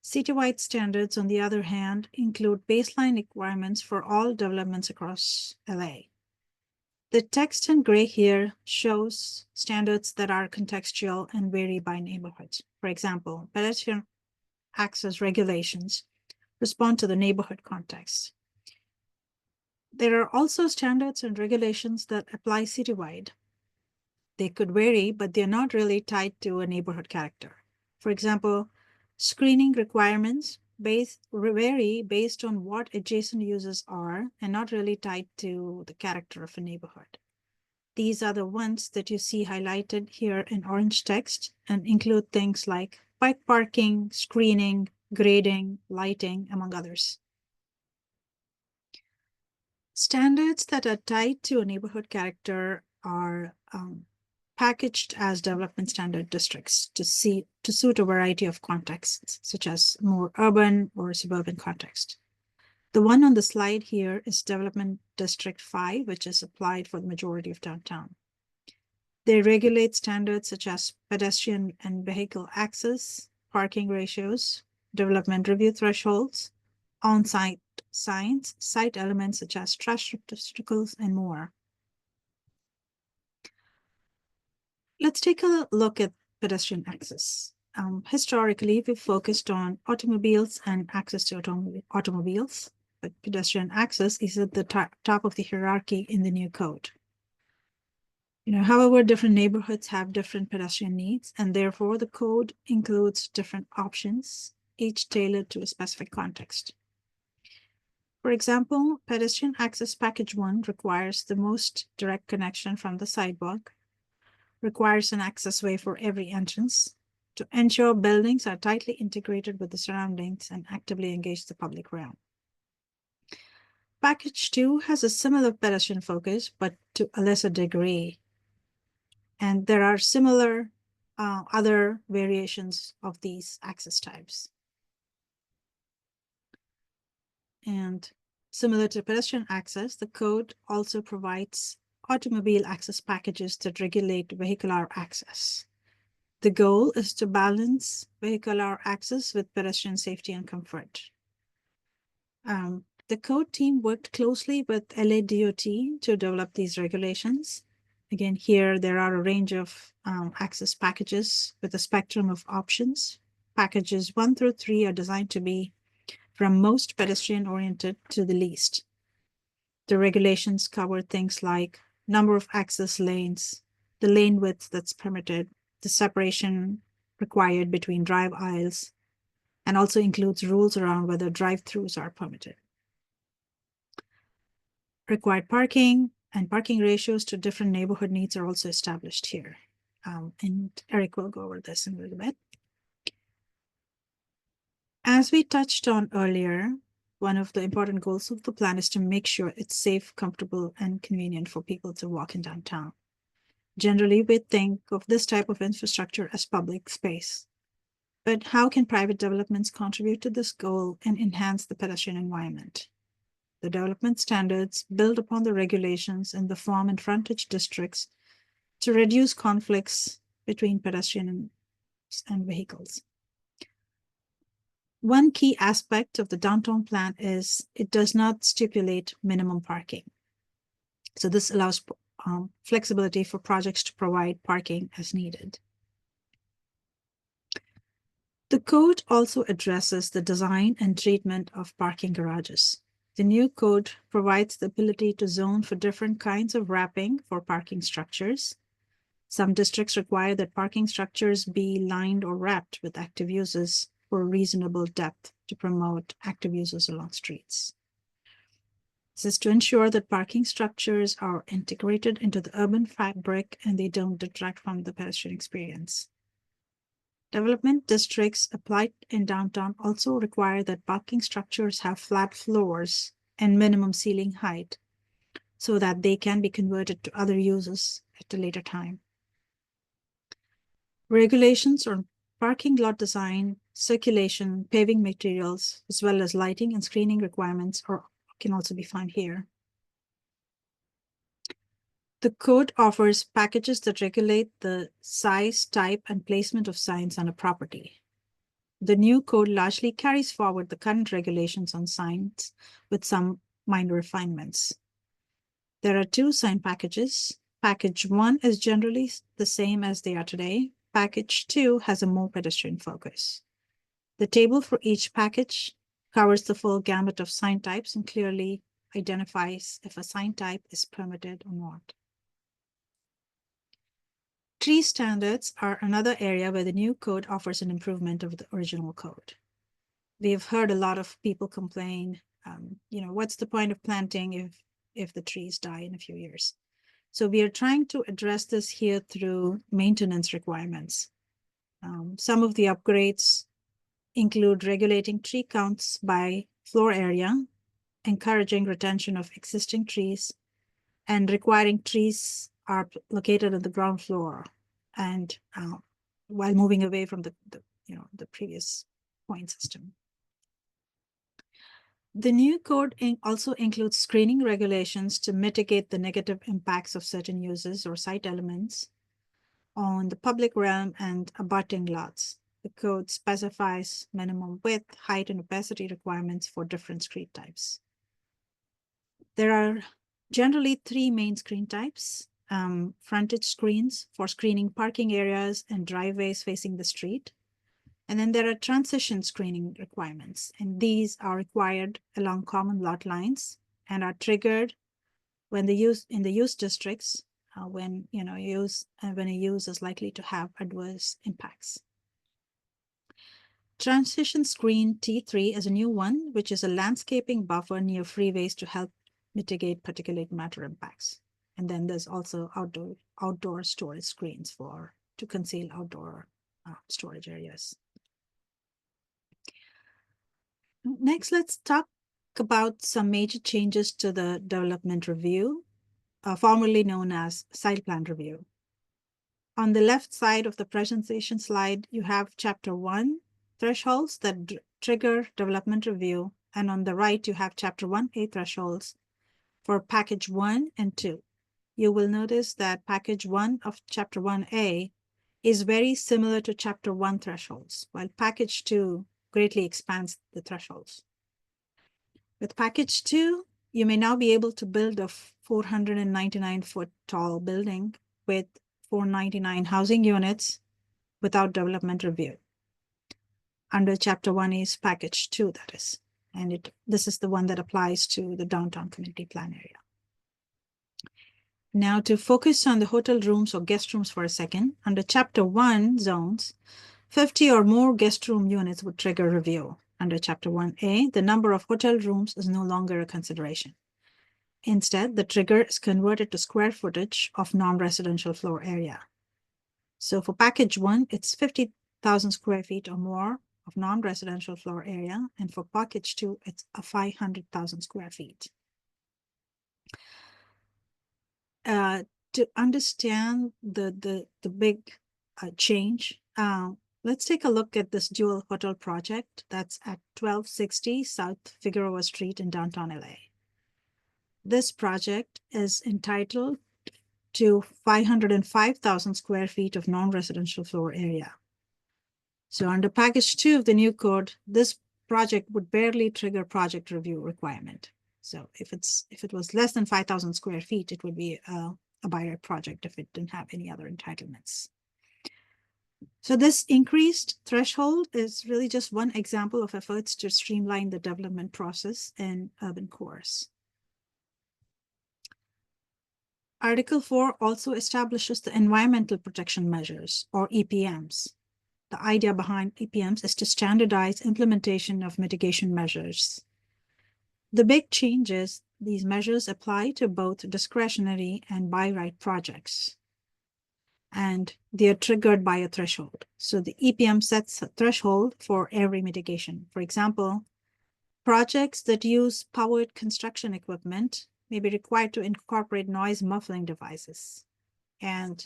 Citywide standards, on the other hand, include baseline requirements for all developments across LA. The text in gray here shows standards that are contextual and vary by neighborhood. For example, pedestrian access regulations respond to the neighborhood context. There are also standards and regulations that apply citywide. They could vary, but they're not really tied to a neighborhood character. For example, screening requirements vary based on what adjacent uses are and not really tied to the character of a neighborhood. These are the ones that you see highlighted here in orange text and include things like bike parking, screening, grading, lighting, among others. Standards that are tied to a neighborhood character are packaged as development standard districts to suit a variety of contexts, such as more urban or suburban context. The one on the slide here is Development District 5, which is applied for the majority of downtown. They regulate standards such as pedestrian and vehicle access, parking ratios, development review thresholds, on-site signs, site elements such as trash receptacles, and more. Let's take a look at pedestrian access. Historically, we've focused on automobiles and access to automobiles. but pedestrian access is at the top of the hierarchy in the new code. However, different neighborhoods have different pedestrian needs, and therefore the code includes different options, each tailored to a specific context. For example, pedestrian access package 1 requires the most direct connection from the sidewalk, requires an access way for every entrance to ensure buildings are tightly integrated with the surroundings and actively engage the public realm. Package 2 has a similar pedestrian focus, but to a lesser degree. And there are similar other variations of these access types. And similar to pedestrian access, the code also provides automobile access packages that regulate vehicular access. The goal is to balance vehicular access with pedestrian safety and comfort. The code team worked closely with LA DOT to develop these regulations. Again, here there are a range of access packages with a spectrum of options. Packages 1 through 3 are designed to be from most pedestrian-oriented to the least. The regulations cover things like number of access lanes, the lane width that's permitted, the separation required between drive aisles, and also includes rules around whether drive-throughs are permitted. Required parking and parking ratios to different neighborhood needs are also established here. And Eric will go over this in a little bit. As we touched on earlier, one of the important goals of the plan is to make sure it's safe, comfortable, and convenient for people to walk in downtown. Generally, we think of this type of infrastructure as public space. But how can private developments contribute to this goal and enhance the pedestrian environment? The development standards build upon the regulations in the farm and frontage districts to reduce conflicts between pedestrians and vehicles. One key aspect of the downtown plan is it does not stipulate minimum parking. So this allows flexibility for projects to provide parking as needed. The code also addresses the design and treatment of parking garages. The new code provides the ability to zone for different kinds of wrapping for parking structures. Some districts require that parking structures be lined or wrapped with active uses for reasonable depth to promote active uses along streets. This is to ensure that parking structures are integrated into the urban fabric and they don't detract from the pedestrian experience. Development districts applied in downtown also require that parking structures have flat floors and minimum ceiling height so that they can be converted to other uses at a later time. Regulations on parking lot design, circulation, paving materials, as well as lighting and screening requirements can also be found here. The code offers packages that regulate the size, type, and placement of signs on a property. The new code largely carries forward the current regulations on signs with some minor refinements. There are 2 sign packages. Package 1 is generally the same as they are today. Package 2 has a more pedestrian focus. The table for each package covers the full gamut of sign types and clearly identifies if a sign type is permitted or not. Tree standards are another area where the new code offers an improvement of the original code. We have heard a lot of people complain, what's the point of planting if the trees die in a few years? So we are trying to address this here through maintenance requirements. Some of the upgrades include regulating tree counts by floor area, encouraging retention of existing trees, and requiring trees are located on the ground floor and while moving away from the previous point system. The new code also includes screening regulations to mitigate the negative impacts of certain uses or site elements on the public realm and abutting lots. The code specifies minimum width, height, and opacity requirements for different screen types. There are generally 3 main screen types: frontage screens for screening parking areas and driveways facing the street, And then there are transition screening requirements, and these are required along common lot lines and are triggered when the use in the use districts when a use is likely to have adverse impacts. Transition screen T3 is a new one, which is a landscaping buffer near freeways to help mitigate particulate matter impacts. And then there's also outdoor storage screens to conceal outdoor storage areas. Next, let's talk about some major changes to the development review, formerly known as site plan review. On the left side of the presentation slide, you have Chapter 1 thresholds that trigger development review, and on the right, you have Chapter 1A thresholds for Package 1 and 2. You will notice that Package 1 of Chapter 1A is very similar to Chapter 1 thresholds, while Package 2 greatly expands the thresholds. With Package 2, you may now be able to build a 499-foot tall building with 499 housing units without development review. Under Chapter 1 is Package 2, that is. And this is the one that applies to the downtown community plan area. Now to focus on the hotel rooms or guest rooms for a second, under Chapter 1 zones, 50 or more guest room units would trigger review. Under Chapter 1A, the number of hotel rooms is no longer a consideration. Instead, the trigger is converted to square footage of non-residential floor area. So for Package 1, it's 50,000 square feet or more of non-residential floor area, and for Package 2, it's 500,000 square feet. To understand the big change, let's take a look at this dual hotel project that's at 1260 South Figueroa Street in downtown LA. This project is entitled to 505,000 square feet of non-residential floor area. So under Package 2 of the new code, this project would barely trigger project review requirement. So if it was less than 5,000 square feet, it would be a by right project if it didn't have any other entitlements. So this increased threshold is really just one example of efforts to streamline the development process in urban cores. Article 4 also establishes the environmental protection measures, or EPMs. The idea behind EPMs is to standardize implementation of mitigation measures. The big change is these measures apply to both discretionary and by right projects, and they are triggered by a threshold. So the EPM sets a threshold for every mitigation. For example, projects that use powered construction equipment may be required to incorporate noise muffling devices. And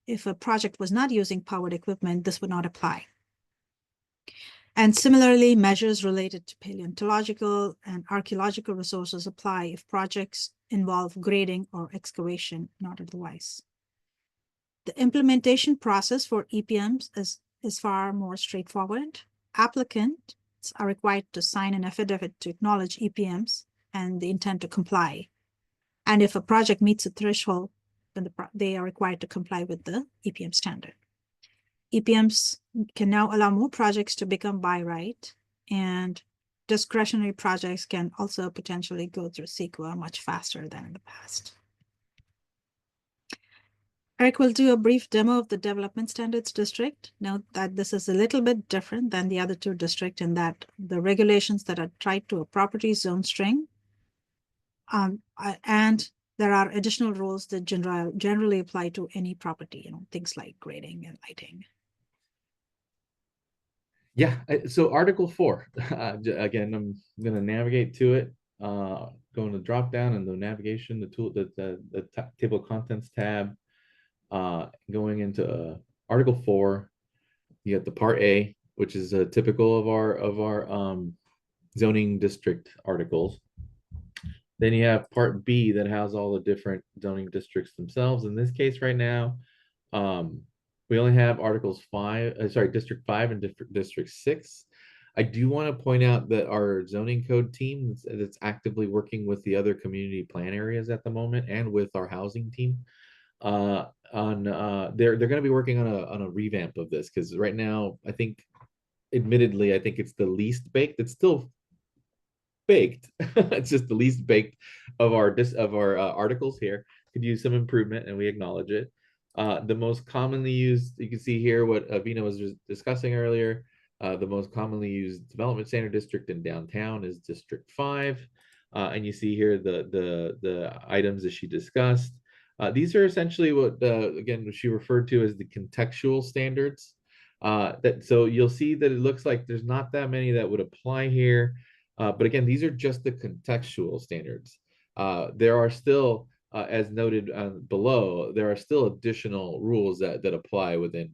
if a project was not using powered equipment, this would not apply. And similarly, measures related to paleontological and archaeological resources apply if projects involve grading or excavation, not otherwise. The implementation process for EPMs is far more straightforward. Applicants are required to sign an affidavit to acknowledge EPMs and the intent to comply. And if a project meets a threshold, then they are required to comply with the EPM standard. EPMs can now allow more projects to become by right, and discretionary projects can also potentially go through CEQA much faster than in the past. Eric will do a brief demo of the Development Standards District. Note that this is a little bit different than the other two districts in that the regulations that are tied to a property zone string, and there are additional rules that generally apply to any property, things like grading and lighting. Yeah, so Article 4, again, I'm going to navigate to it, going to drop down in the navigation, the tool, the table of contents tab, going into Article 4, you got the Part A, which is typical of our zoning district articles. Then you have Part B that has all the different zoning districts themselves. In this case right now, we only have District 5 and District 6. I do want to point out that our zoning code team that's actively working with the other community plan areas at the moment and with our housing team they're going to be working on a revamp of this, because right now I think admittedly, I think it's the least baked. It's still baked. It's just the least baked of our articles here. Could use some improvement, and we acknowledge it. The most commonly used, you can see here what Avina was just discussing earlier. The most commonly used development standard district in downtown is District 5. And you see here the items that she discussed. These are essentially what, again, she referred to as the contextual standards. So you'll see that it looks like there's not that many that would apply here. But again, these are just the contextual standards. There are still, as noted below, there are still additional rules that apply within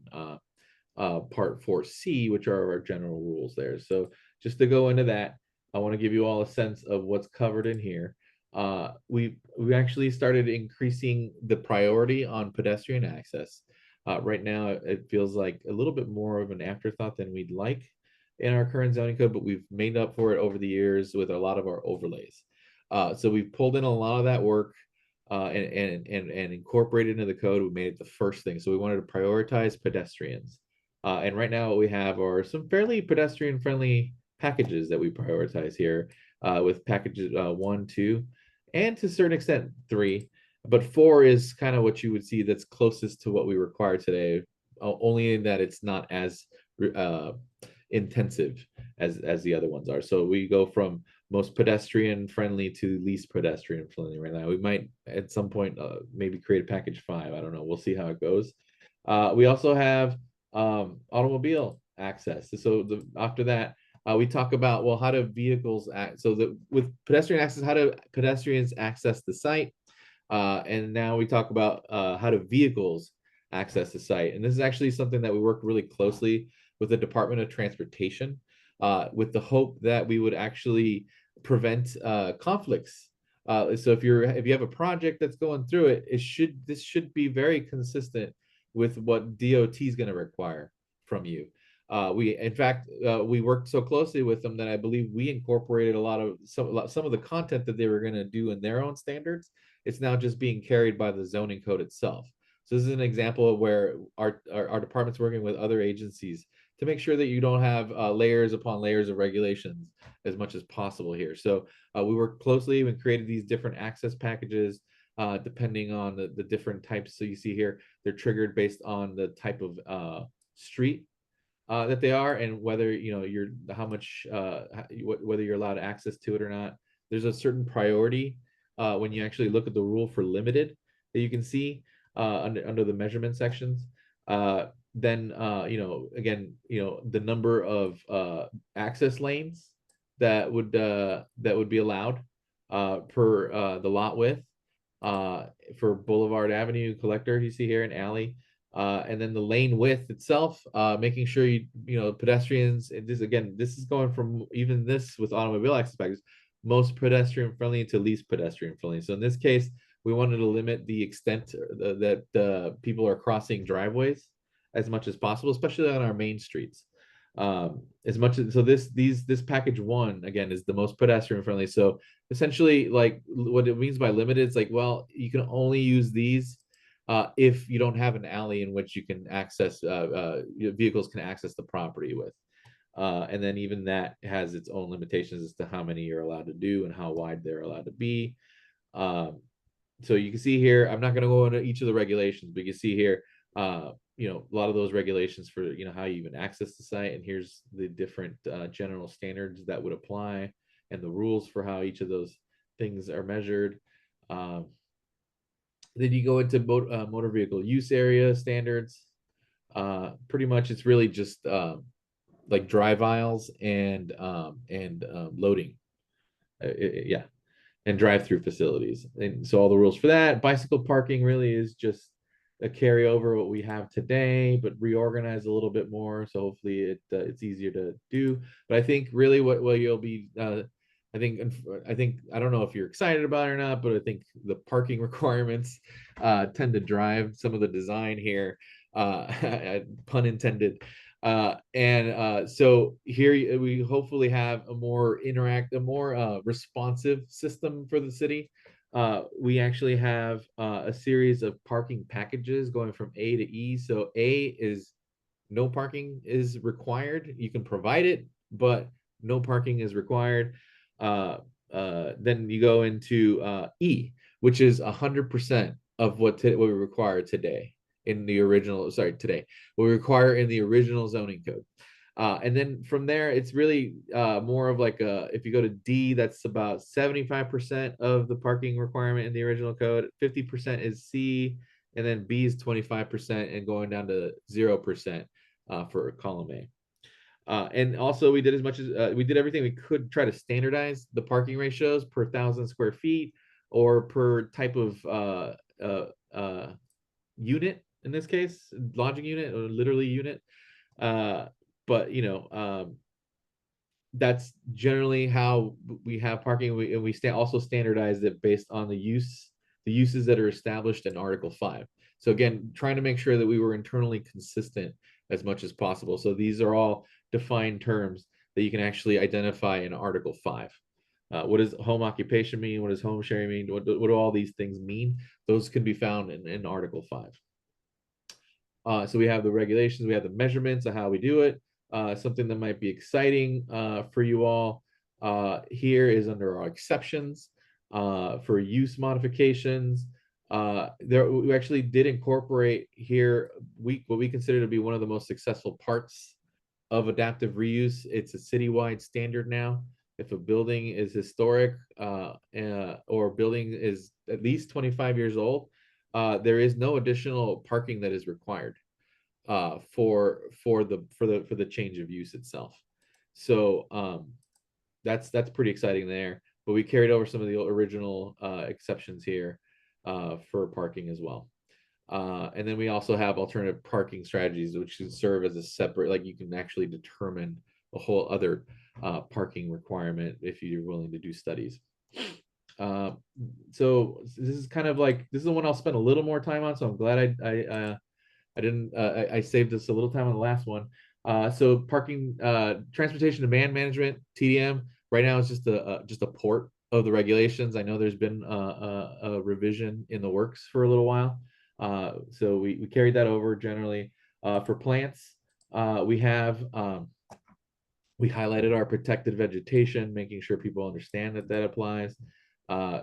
Part 4C, which are our general rules there. So just to go into that, I want to give you all a sense of what's covered in here. We actually started increasing the priority on pedestrian access. Right now, it feels like a little bit more of an afterthought than we'd like in our current zoning code, but we've made up for it over the years with a lot of our overlays. So we've pulled in a lot of that work and incorporated into the code. We made it the first thing. So we wanted to prioritize pedestrians. And right now what we have are some fairly pedestrian friendly packages that we prioritize here with packages 1, 2, and to a certain extent 3. But 4 is kind of what you would see that's closest to what we require today, only in that it's not as intensive as the other ones are. So we go from most pedestrian friendly to least pedestrian friendly right now. We might at some point maybe create a package 5. I don't know. We'll see how it goes. We also have automobile access. So after that, we talk about, well, how do vehicles act? So that with pedestrian access, how do pedestrians access the site? And now we talk about how do vehicles access the site. And this is actually something that we worked really closely with the Department of Transportation with the hope that we would actually prevent conflicts. So if you have a project that's going through it, this should be very consistent with what DOT is going to require from you. In fact, we worked so closely with them that I believe we incorporated some of the content that they were going to do in their own standards. It's now just being carried by the zoning code itself. So this is an example of where our department's working with other agencies to make sure that you don't have layers upon layers of regulations as much as possible here. So we worked closely and created these different access packages depending on the different types. So you see here, they're triggered based on the type of street that they are, and whether whether you're allowed access to it or not. There's a certain priority when you actually look at the rule for limited that you can see under the measurement sections. Then again, the number of access lanes that would be allowed per the lot width for Boulevard Avenue, Collector, you see here, an alley. And then the lane width itself, making sure pedestrians, and this is going from even this with automobile access packages, most pedestrian friendly to least pedestrian friendly. So in this case, we wanted to limit the extent that people are crossing driveways as much as possible, especially on our main streets. As much as this package 1 again is the most pedestrian friendly. So essentially, like what it means by limited, it's like, well, you can only use these if you don't have an alley in which you can access vehicles can access the property with. And then even that has its own limitations as to how many you're allowed to do and how wide they're allowed to be. So you can see here, I'm not going to go into each of the regulations, but you see here, a lot of those regulations for, how you even access the site. And here's the different general standards that would apply and the rules for how each of those things are measured. Then you go into motor vehicle use area standards. Pretty much it's really just like drive aisles and loading. Yeah. And drive-through facilities. And so all the rules for that. Bicycle parking really is just a carryover what we have today, but reorganized a little bit more. So hopefully it's easier to do. But I think really what you'll be, I think I don't know if you're excited about it or not, but I think the parking requirements tend to drive some of the design here, pun intended. So here we hopefully have a more responsive system for the city. We actually have a series of parking packages going from A to E. So A is no parking is required. You can provide it, but no parking is required. Then you go into E, which is 100% of what we require today in the original, sorry, today, what we require in the original zoning code. And then from there, it's really more of like if you go to D, that's about 75% of the parking requirement in the original code. 50% is C, and then B is 25% and going down to 0% for column A. And also we did as much as we did everything we could try to standardize the parking ratios per 1,000 square feet or per type of unit, in this case, lodging unit or literally unit. But that's generally how we have parking. We also standardized it based on the uses that are established in Article 5. So again, trying to make sure that we were internally consistent as much as possible. So these are all defined terms that you can actually identify in Article 5. What does home occupation mean? What does home sharing mean? What do all these things mean? Those can be found in Article 5. So we have the regulations, we have the measurements of how we do it. Something that might be exciting for you all here is under our exceptions for use modifications. We actually did incorporate here what we consider to be one of the most successful parts of adaptive reuse. It's a citywide standard now. If a building is historic or building is at least 25 years old, there is no additional parking that is required for the change of use itself. So that's pretty exciting there. But we carried over some of the original exceptions here for parking as well. And then we also have alternative parking strategies, which can serve as a separate, like you can actually determine a whole other parking requirement if you're willing to do studies. So this is kind of like, this is the one I'll spend a little more time on. So I'm glad I saved us a little time on the last one. So parking, transportation demand management, TDM, right now is just a port of the regulations. I know there's been a revision in the works for a little while. So we carried that over generally. For plants, we highlighted our protected vegetation, making sure people understand that applies.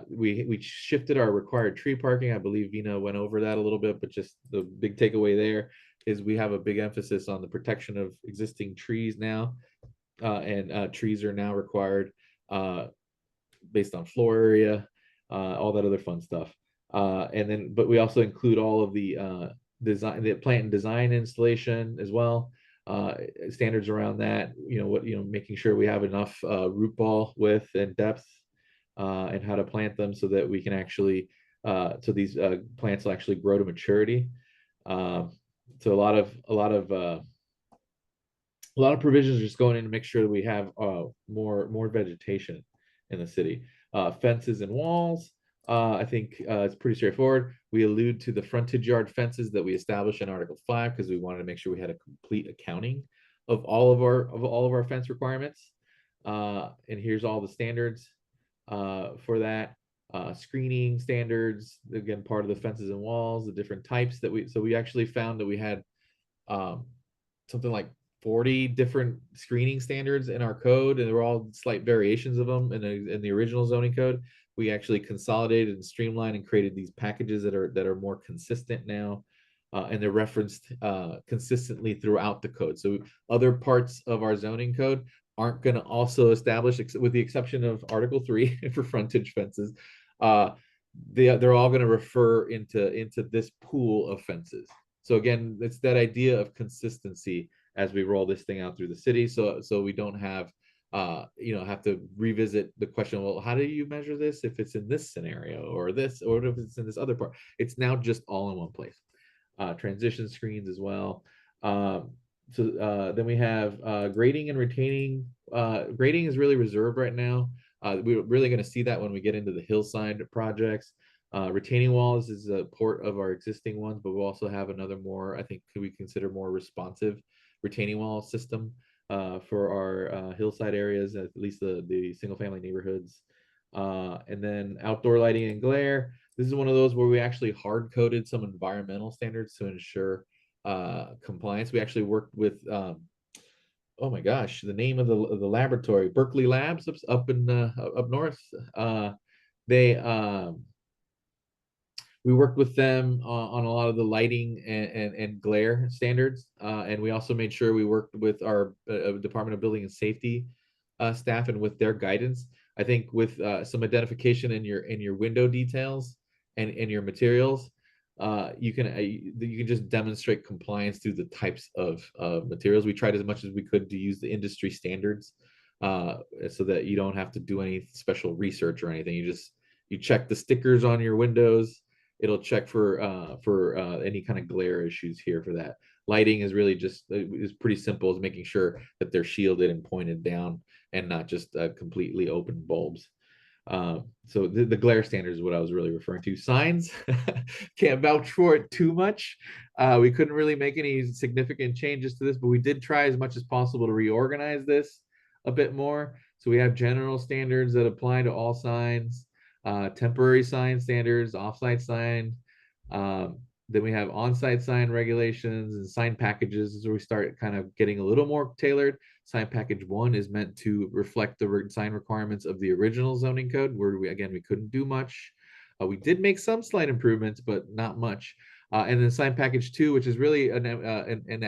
We shifted our required tree parking. I believe Vina went over that a little bit, but just the big takeaway there is we have a big emphasis on the protection of existing trees now, and trees are now required based on floor area, all that other fun stuff. But we also include all of the the plant and design installation as well. Standards around that, making sure we have enough root ball width and depth, and how to plant them so that we can actually, so these plants will actually grow to maturity. So a lot of provisions just going in to make sure that we have more vegetation in the city. Fences and walls, I think it's pretty straightforward. We allude to the frontage yard fences that we established in Article 5 because we wanted to make sure we had a complete accounting of all of our fence requirements. And here's all the standards for that. Screening standards, again, part of the fences and walls, the different types that we actually found that we had something like 40 different screening standards in our code, and they were all slight variations of them in the original zoning code. We actually consolidated and streamlined and created these packages that are more consistent now, and they're referenced consistently throughout the code. So other parts of our zoning code aren't going to also establish, with the exception of Article 3 for frontage fences, they're all going to refer into this pool of fences. So again, it's that idea of consistency as we roll this thing out through the city, so we don't have have to revisit the question, well, how do you measure this if it's in this scenario or this, or if it's in this other part? It's now just all in one place. Transition screens as well. Then we have grading and retaining. Grading is really reserved right now. We're really going to see that when we get into the hillside projects. Retaining walls is a port of our existing ones, but we'll also have another more, I think, could we consider more responsive retaining wall system for our hillside areas, at least the single family neighborhoods. And then outdoor lighting and glare. This is one of those where we actually hard coded some environmental standards to ensure compliance. We actually worked with oh my gosh, the name of the laboratory, Berkeley Labs, up in up north. They we worked with them on a lot of the lighting and glare standards, and we also made sure we worked with our Department of Building and Safety staff and with their guidance. I think with some identification in your window details and your materials, you can just demonstrate compliance through the types of materials. We tried as much as we could to use the industry standards, so that you don't have to do any special research or anything. You check the stickers on your windows. It'll check for any kind of glare issues here for that. Lighting is really just is pretty simple. Is making sure that they're shielded and pointed down and not just completely open bulbs. So the glare standard is what I was really referring to. Signs, can't vouch for it too much. We couldn't really make any significant changes to this, but we did try as much as possible to reorganize this a bit more. So we have general standards that apply to all signs, temporary sign standards, offsite sign. Then we have on-site sign regulations and sign packages. Is where we start kind of getting a little more tailored. Sign package 1 is meant to reflect the sign requirements of the original zoning code, where we couldn't do much. We did make some slight improvements, but not much. And then sign package 2, which is really an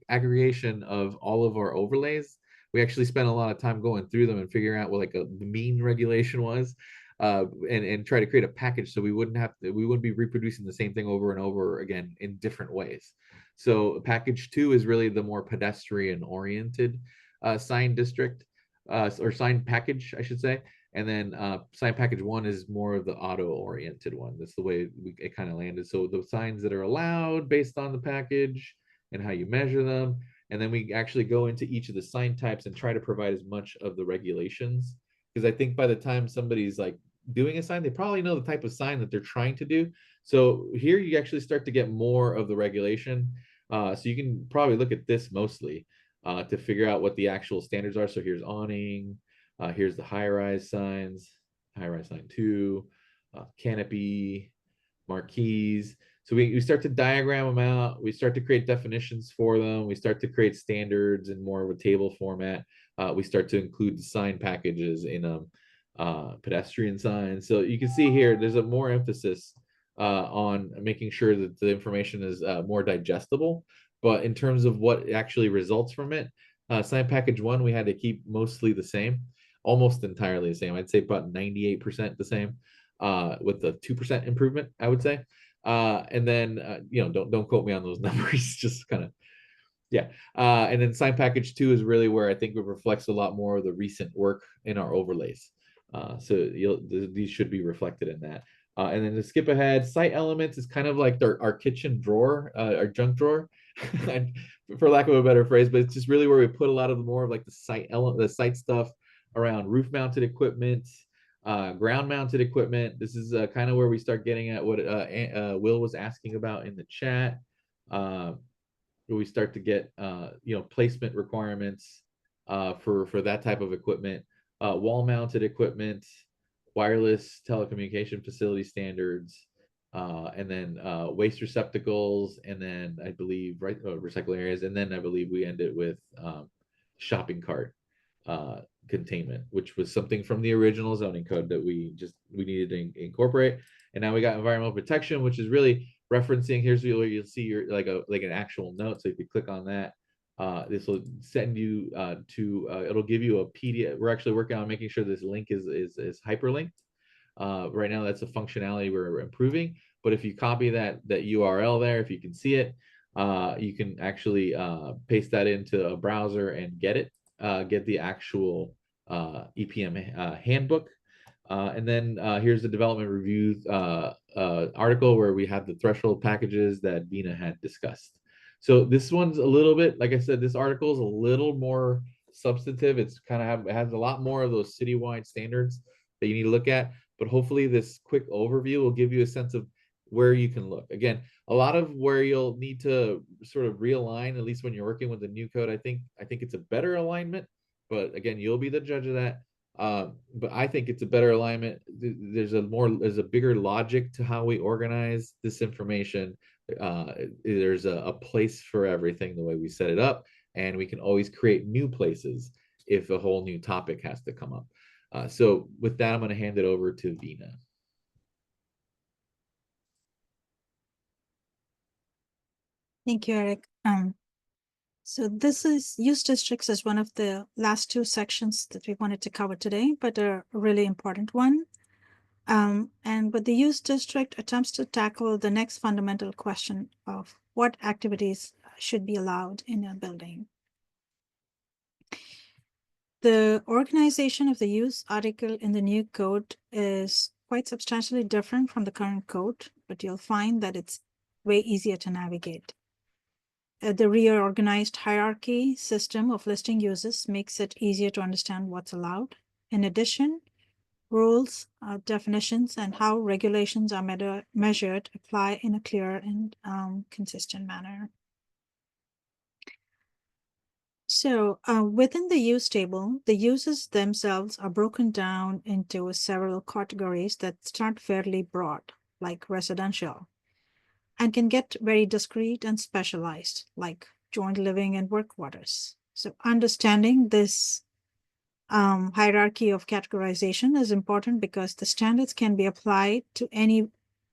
aggregation of all of our overlays. We actually spent a lot of time going through them and figuring out what like a mean regulation was, and try to create a package so we wouldn't be reproducing the same thing over and over again in different ways. So package 2 is really the more pedestrian oriented sign district, or sign package, I should say. And then sign package 1 is more of the auto oriented one. That's the way it kind of landed. So the signs that are allowed based on the package and how you measure them. And then we actually go into each of the sign types and try to provide as much of the regulations. Because I think by the time somebody's like doing a sign, they probably know the type of sign that they're trying to do. So here you actually start to get more of the regulation. So you can probably look at this mostly to figure out what the actual standards are. So here's awning, here's the high-rise signs, high-rise sign 2, canopy, marquees. So we start to diagram them out. We start to create definitions for them. We start to create standards in more of a table format. We start to include the sign packages in pedestrian signs. So you can see here, there's a more emphasis on making sure that the information is more digestible. But in terms of what actually results from it, sign package 1, we had to keep mostly the same, almost entirely the same. I'd say about 98% the same, with the 2% improvement, I would say. And then, don't quote me on those numbers, just kind of, yeah. And then sign package 2 is really where I think it reflects a lot more of the recent work in our overlays. So these should be reflected in that. And then to skip ahead, site elements is kind of like our kitchen drawer, our junk drawer, and for lack of a better phrase, but it's just really where we put a lot of the more of like the site stuff around roof mounted equipment, ground mounted equipment. This is kind of where we start getting at what Will was asking about in the chat. Where we start to get placement requirements for that type of equipment, wall mounted equipment, wireless telecommunication facility standards, and then waste receptacles, and then I believe recycle areas, and then I believe we end it with shopping cart containment, which was something from the original zoning code that we needed to incorporate. And now we got environmental protection, which is really referencing. Here's where you'll see your like an actual note. So if you click on that, this will send you to it'll give you a PDF. We're actually working on making sure this link is hyperlinked. Right now, that's a functionality we're improving. But if you copy that URL there, if you can see it, you can actually paste that into a browser and get the actual EPM handbook. And then here's the development review article where we have the threshold packages that Dina had discussed. So this one's a little bit, like I said, this article is a little more substantive. It's kind of it has a lot more of those citywide standards that you need to look at. But hopefully this quick overview will give you a sense of where you can look. Again, a lot of where you'll need to sort of realign, at least when you're working with the new code, I think it's a better alignment. But again, you'll be the judge of that. But I think it's a better alignment. There's a bigger logic to how we organize this information. There's a place for everything the way we set it up, and we can always create new places if a whole new topic has to come up. So with that, I'm going to hand it over to Vina. Thank you, Eric. So this is use districts as one of the last two sections that we wanted to cover today, but a really important one. And with the use district attempts to tackle the next fundamental question of what activities should be allowed in a building. The organization of the use article in the new code is quite substantially different from the current code, but you'll find that it's way easier to navigate. The reorganized hierarchy system of listing uses makes it easier to understand what's allowed. In addition, rules, definitions, and how regulations are measured apply in a clear and consistent manner. So within the use table, the uses themselves are broken down into several categories that start fairly broad, like residential, and can get very discrete and specialized, like joint living and work quarters. So understanding this hierarchy of categorization is important because the standards can be applied to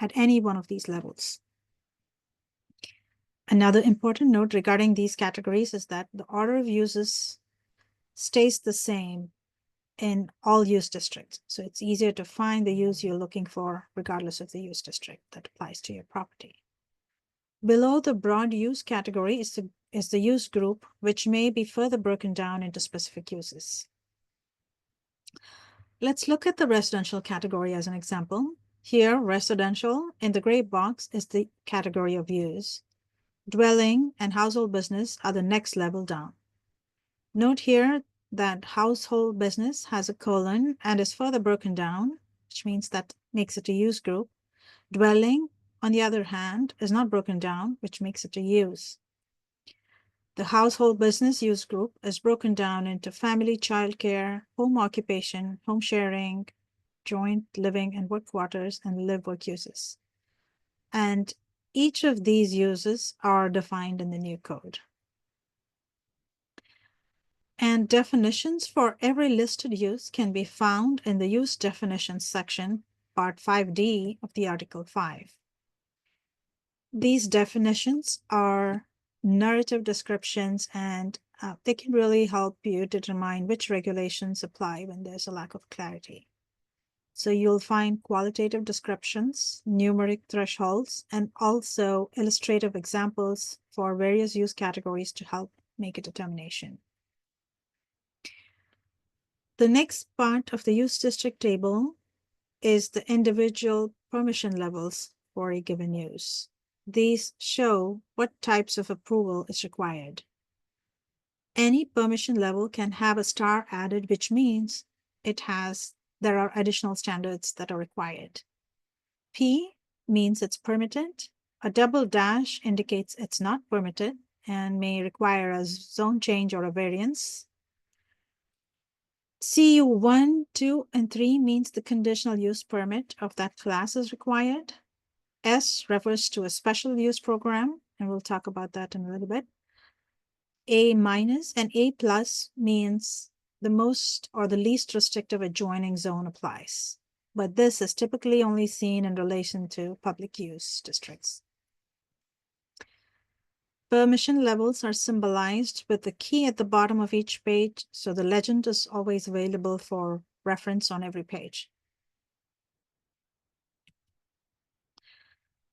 at any one of these levels. Another important note regarding these categories is that the order of uses stays the same in all use districts. So it's easier to find the use you're looking for regardless of the use district that applies to your property. Below the broad use category is the use group, which may be further broken down into specific uses. Let's look at the residential category as an example. Here, residential in the gray box is the category of use. Dwelling and household business are the next level down. Note here that household business has a colon and is further broken down, which means that makes it a use group. Dwelling, on the other hand, is not broken down, which makes it a use. The household business use group is broken down into family childcare, home occupation, home sharing, joint living and work quarters, and live-work uses. And each of these uses are defined in the new code. And definitions for every listed use can be found in the use definitions section, part 5D of the Article 5. These definitions are narrative descriptions, and they can really help you determine which regulations apply when there's a lack of clarity. So you'll find qualitative descriptions, numeric thresholds, and also illustrative examples for various use categories to help make a determination. The next part of the use district table is the individual permission levels for a given use. These show what types of approval is required. Any permission level can have a star added, which means there are additional standards that are required. P means it's permitted. A double dash indicates it's not permitted and may require a zone change or a variance. CU 1, 2, and 3 means the conditional use permit of that class is required. S refers to a special use program, and we'll talk about that in a little bit. A minus and A plus means the most or the least restrictive adjoining zone applies, but this is typically only seen in relation to public use districts. Permission levels are symbolized with the key at the bottom of each page, so the legend is always available for reference on every page.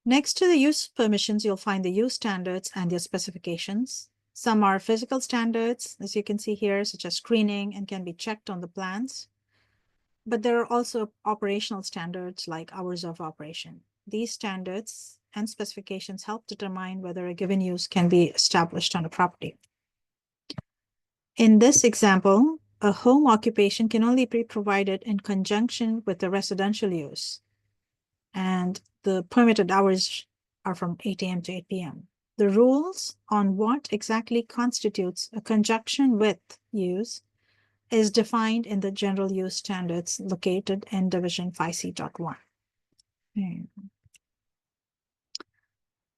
Next to the use permissions, you'll find the use standards and their specifications. Some are physical standards, as you can see here, such as screening and can be checked on the plans. But there are also operational standards like hours of operation. These standards and specifications help determine whether a given use can be established on a property. In this example, a home occupation can only be provided in conjunction with the residential use. And the permitted hours are from 8 a.m. to 8 p.m. The rules on what exactly constitutes a conjunction with use is defined in the general use standards located in division 5C.1.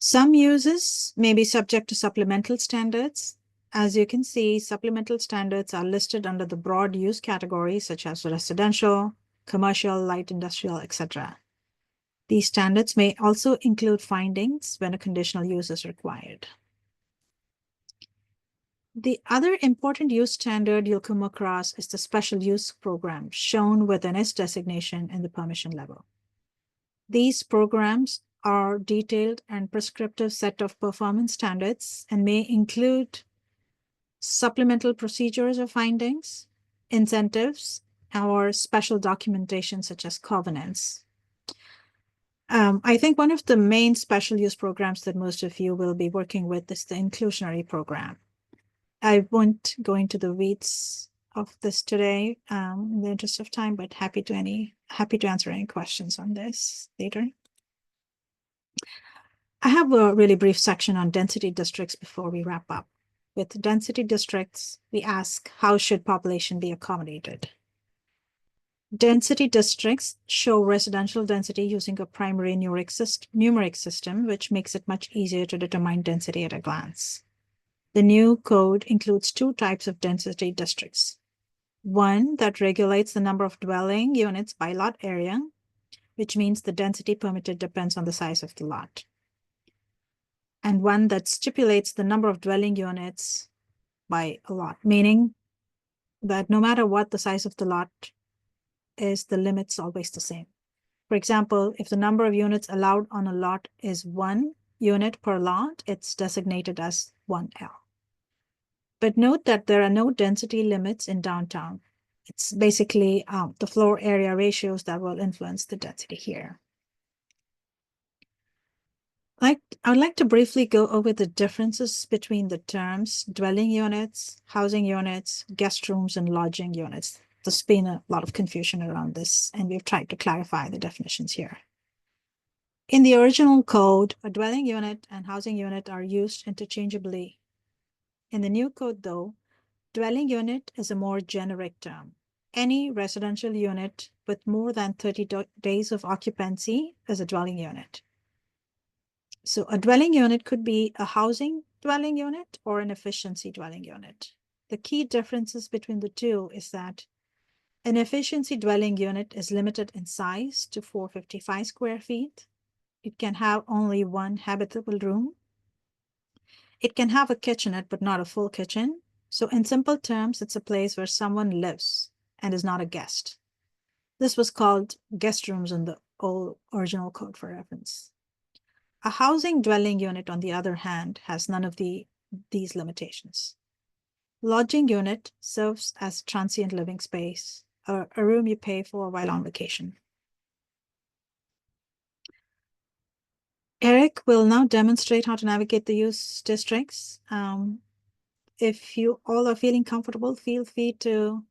Some uses may be subject to supplemental standards. As you can see, supplemental standards are listed under the broad use categories such as residential, commercial, light industrial, etc. These standards may also include findings when a conditional use is required. The other important use standard you'll come across is the special use program, shown with an S designation in the permission level. These programs are detailed and prescriptive set of performance standards and may include supplemental procedures or findings, incentives, or special documentation such as covenants. I think one of the main special use programs that most of you will be working with is the inclusionary program. I won't go into the weeds of this today in the interest of time, but happy to answer any questions on this later. I have a really brief section on density districts before we wrap up. With density districts, we ask, how should population be accommodated? Density districts show residential density using a primary numeric system, which makes it much easier to determine density at a glance. The new code includes two types of density districts. One that regulates the number of dwelling units by lot area, which means the density permitted depends on the size of the lot. And one that stipulates the number of dwelling units by a lot, meaning that no matter what the size of the lot is, the limit's always the same. For example, if the number of units allowed on a lot is 1 unit per lot, it's designated as 1L. But note that there are no density limits in downtown. It's basically the floor area ratios that will influence the density here. I would like to briefly go over the differences between the terms dwelling units, housing units, guest rooms, and lodging units. There's been a lot of confusion around this, and we've tried to clarify the definitions here. In the original code, a dwelling unit and housing unit are used interchangeably. In the new code, though, dwelling unit is a more generic term. Any residential unit with more than 30 days of occupancy is a dwelling unit. So a dwelling unit could be a housing dwelling unit or an efficiency dwelling unit. The key differences between the two is that an efficiency dwelling unit is limited in size to 455 square feet. It can have only one habitable room. It can have a kitchenette, but not a full kitchen. So in simple terms, it's a place where someone lives and is not a guest. This was called guest rooms in the old original code for reference. A housing dwelling unit, on the other hand, has none of these limitations. Lodging unit serves as transient living space, a room you pay for while on vacation. Eric will now demonstrate how to navigate the use districts. If you all are feeling comfortable, feel free to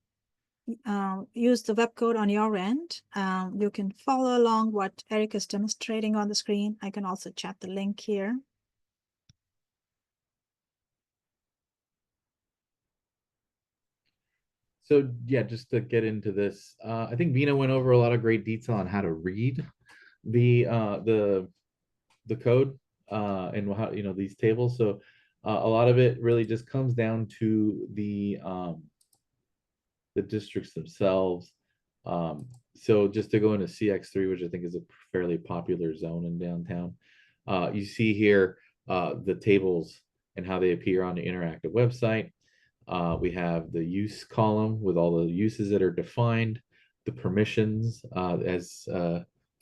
use the web code on your end. You can follow along what Eric is demonstrating on the screen. I can also chat the link here. So yeah, just to get into this, I think Vina went over a lot of great detail on how to read the code and how these tables. So a lot of it really just comes down to the districts themselves. So just to go into CX3, which I think is a fairly popular zone in downtown, you see here the tables and how they appear on the interactive website. We have the use column with all the uses that are defined, the permissions as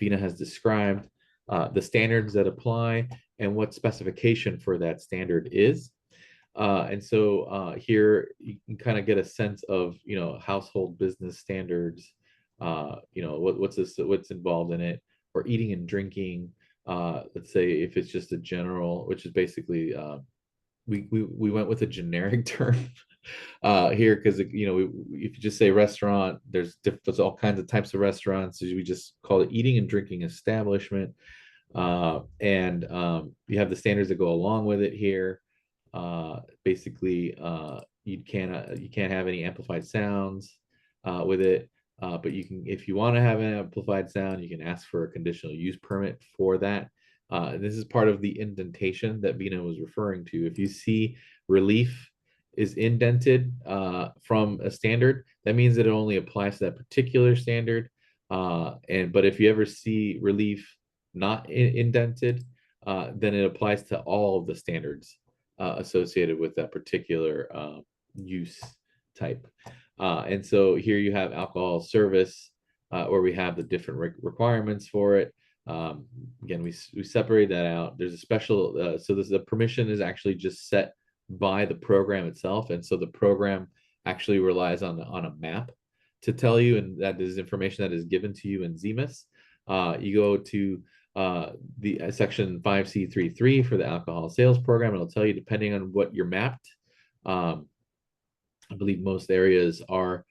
Vina has described, the standards that apply, and what specification for that standard is. And so here you can kind of get a sense of household business standards, what's involved in it, or eating and drinking. Let's say if it's just a general, which is basically we went with a generic term here because if you just say restaurant, there's all kinds of types of restaurants. So we just call it eating and drinking establishment, and you have the standards that go along with it here. Basically, you can't have any amplified sounds with it, but you can, if you want to have an amplified sound, you can ask for a conditional use permit for that. This is part of the indentation that Vina was referring to. If you see relief is indented from a standard, that means that it only applies to that particular standard. But if you ever see relief not indented, then it applies to all of the standards associated with that particular use type. And so here you have alcohol service, where we have the different requirements for it. Again, we separate that out. There's a special, so the permission is actually just set by the program itself. And so the program actually relies on a map to tell you, and that is information that is given to you in ZMIS. You go to the section 5C33 for the alcohol sales program. It'll tell you, depending on what you're mapped. I believe most areas are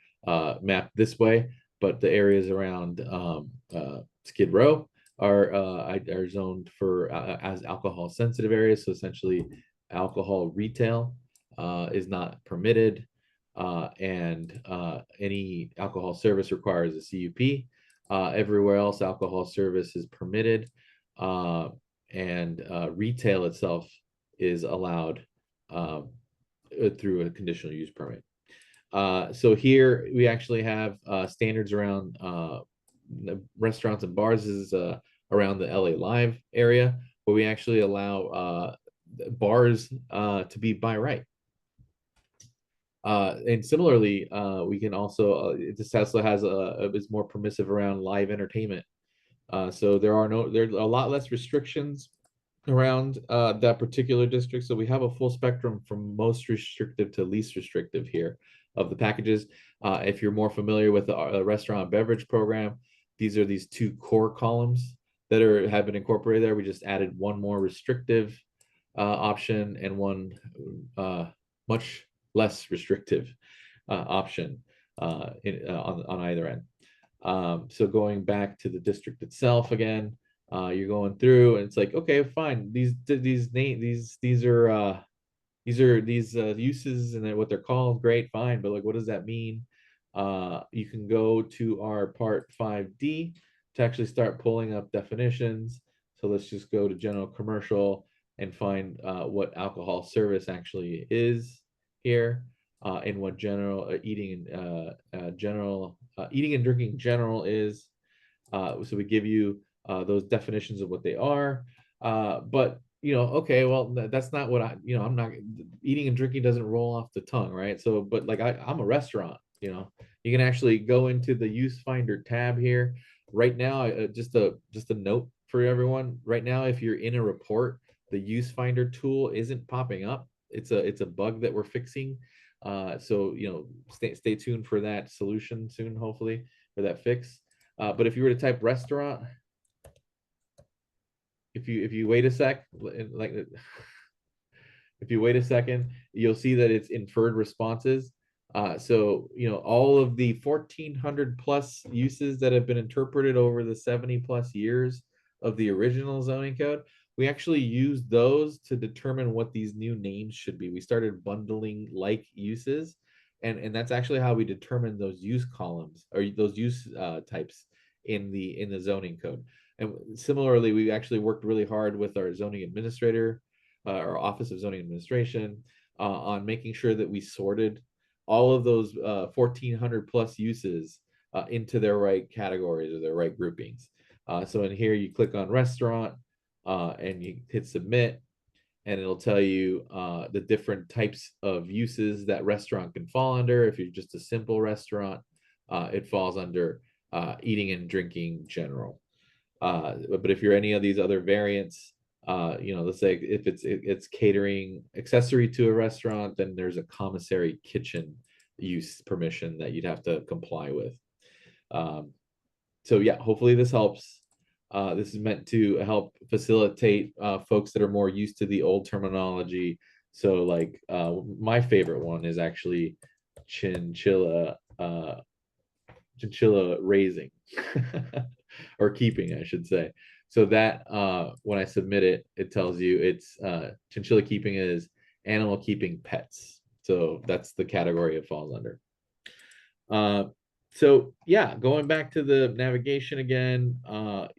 mapped this way, but the areas around Skid Row are zoned for as alcohol sensitive areas. So essentially, alcohol retail is not permitted, and any alcohol service requires a CUP. Everywhere else, alcohol service is permitted, and retail itself is allowed through a conditional use permit. So here we actually have standards around restaurants and bars. Is around the LA Live area, where we actually allow bars to be by right. And similarly, we can also this also has is more permissive around live entertainment. So there's a lot less restrictions around that particular district. So we have a full spectrum from most restrictive to least restrictive here of the packages. If you're more familiar with the restaurant beverage program, these are these two core columns that have been incorporated there. We just added one more restrictive option and one much less restrictive option on either end. So going back to the district itself again, you're going through and it's like, okay, fine. These are uses and what they're called. Great, fine. But like, what does that mean? You can go to our part 5D to actually start pulling up definitions. So let's just go to general commercial and find what alcohol service actually is here, and what general eating and drinking general is. So we give you those definitions of what they are, but okay, well, that's not what I'm not, eating and drinking doesn't roll off the tongue, right? So, but like I'm a restaurant, you can actually go into the use finder tab here right now. Just a note for everyone right now, if you're in a report, the use finder tool isn't popping up. It's a bug that we're fixing. So stay tuned for that solution soon, hopefully, for that fix. But if you were to type restaurant, if you wait a sec, like if you wait a second, you'll see that it's inferred responses. So all of the 1,400 plus uses that have been interpreted over the 70 plus years of the original zoning code, we actually use those to determine what these new names should be. We started bundling like uses, and that's actually how we determine those use columns or those use types in the zoning code. And similarly, we actually worked really hard with our zoning administrator, our Office of Zoning Administration, on making sure that we sorted all of those 1,400 plus uses into their right categories or their right groupings. So in here, you click on restaurant and you hit submit, and it'll tell you the different types of uses that restaurant can fall under. If you're just a simple restaurant, it falls under eating and drinking general. But if you're any of these other variants, let's say if it's catering accessory to a restaurant, then there's a commissary kitchen use permission that you'd have to comply with. So yeah, hopefully this helps. This is meant to help facilitate folks that are more used to the old terminology. So like my favorite one is actually chinchilla raising or keeping, I should say. So that when I submit it, it tells you it's chinchilla keeping is animal keeping pets. So that's the category it falls under. So yeah, going back to the navigation again,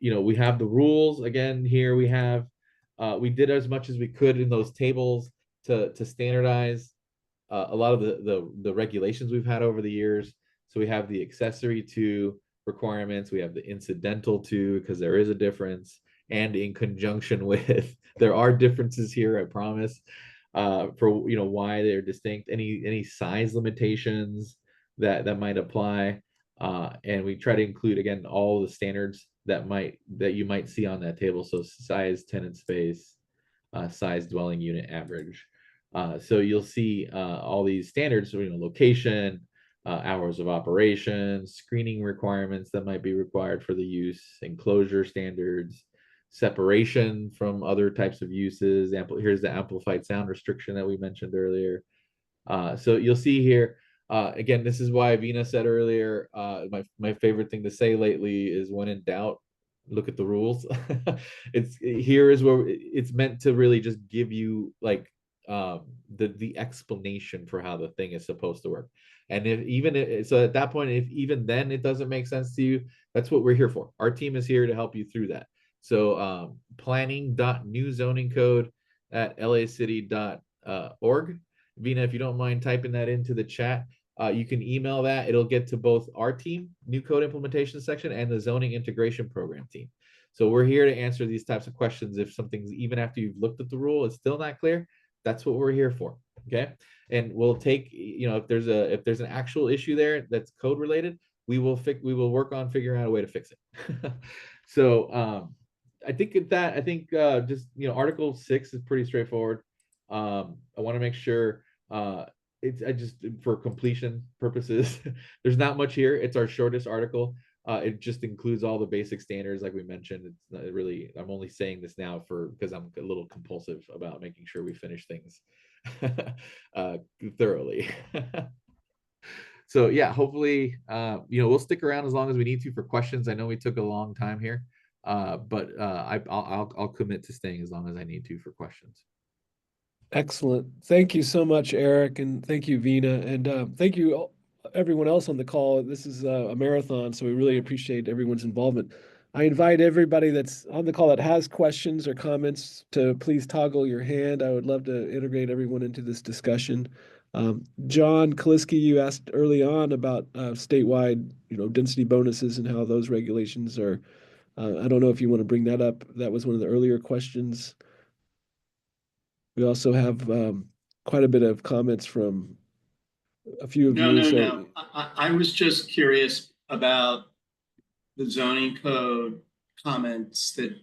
we have the rules again here. We did as much as we could in those tables to standardize a lot of the regulations we've had over the years. So we have the accessory to requirements, we have the incidental to, because there is a difference, and in conjunction with, there are differences here, I promise, for why they're distinct, any size limitations that might apply. And we try to include again all the standards that you might see on that table. So size, tenant space, size, dwelling unit, average. So you'll see all these standards, location, hours of operation, screening requirements that might be required for the use, enclosure standards, separation from other types of uses. Here's the amplified sound restriction that we mentioned earlier. So you'll see here, again, this is why Vina said earlier, my favorite thing to say lately is, when in doubt, look at the rules. Here is where it's meant to really just give you like the explanation for how the thing is supposed to work. And so at that point, if even then it doesn't make sense to you, that's what we're here for. Our team is here to help you through that. So planning.newzoningcode@lacity.org. Vina, if you don't mind typing that into the chat, you can email that. It'll get to both our team, new code implementation section, and the zoning integration program team. So we're here to answer these types of questions. If something's, even after you've looked at the rule, it's still not clear, that's what we're here for. Okay. And we'll take, if there's an actual issue there that's code related, we will work on figuring out a way to fix it. So I think just Article 6 is pretty straightforward. I want to make sure I just, for completion purposes, there's not much here. It's our shortest article. It just includes all the basic standards, like we mentioned. It's not really, I'm only saying this now because I'm a little compulsive about making sure we finish things thoroughly. So yeah, hopefully, we'll stick around as long as we need to for questions. I know we took a long time here, but I'll commit to staying as long as I need to for questions. Excellent. Thank you so much, Eric, and thank you, Vina, and thank you everyone else on the call. This is a marathon, so we really appreciate everyone's involvement. I invite everybody that's on the call that has questions or comments to please toggle your hand. I would love to integrate everyone into this discussion. John Kaliski, you asked early on about statewide, density bonuses and how those regulations are. I don't know if you want to bring that up. That was one of the earlier questions. We also have quite a bit of comments from a few of you. No. I was just curious about the zoning code comments that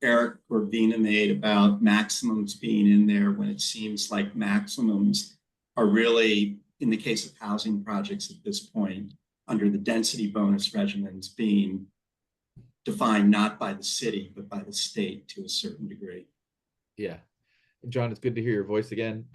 Eric or Vina made about maximums being in there, when it seems like maximums are really, in the case of housing projects at this point, under the density bonus regimens, being defined not by the city, but by the state to a certain degree. Yeah. John, it's good to hear your voice again.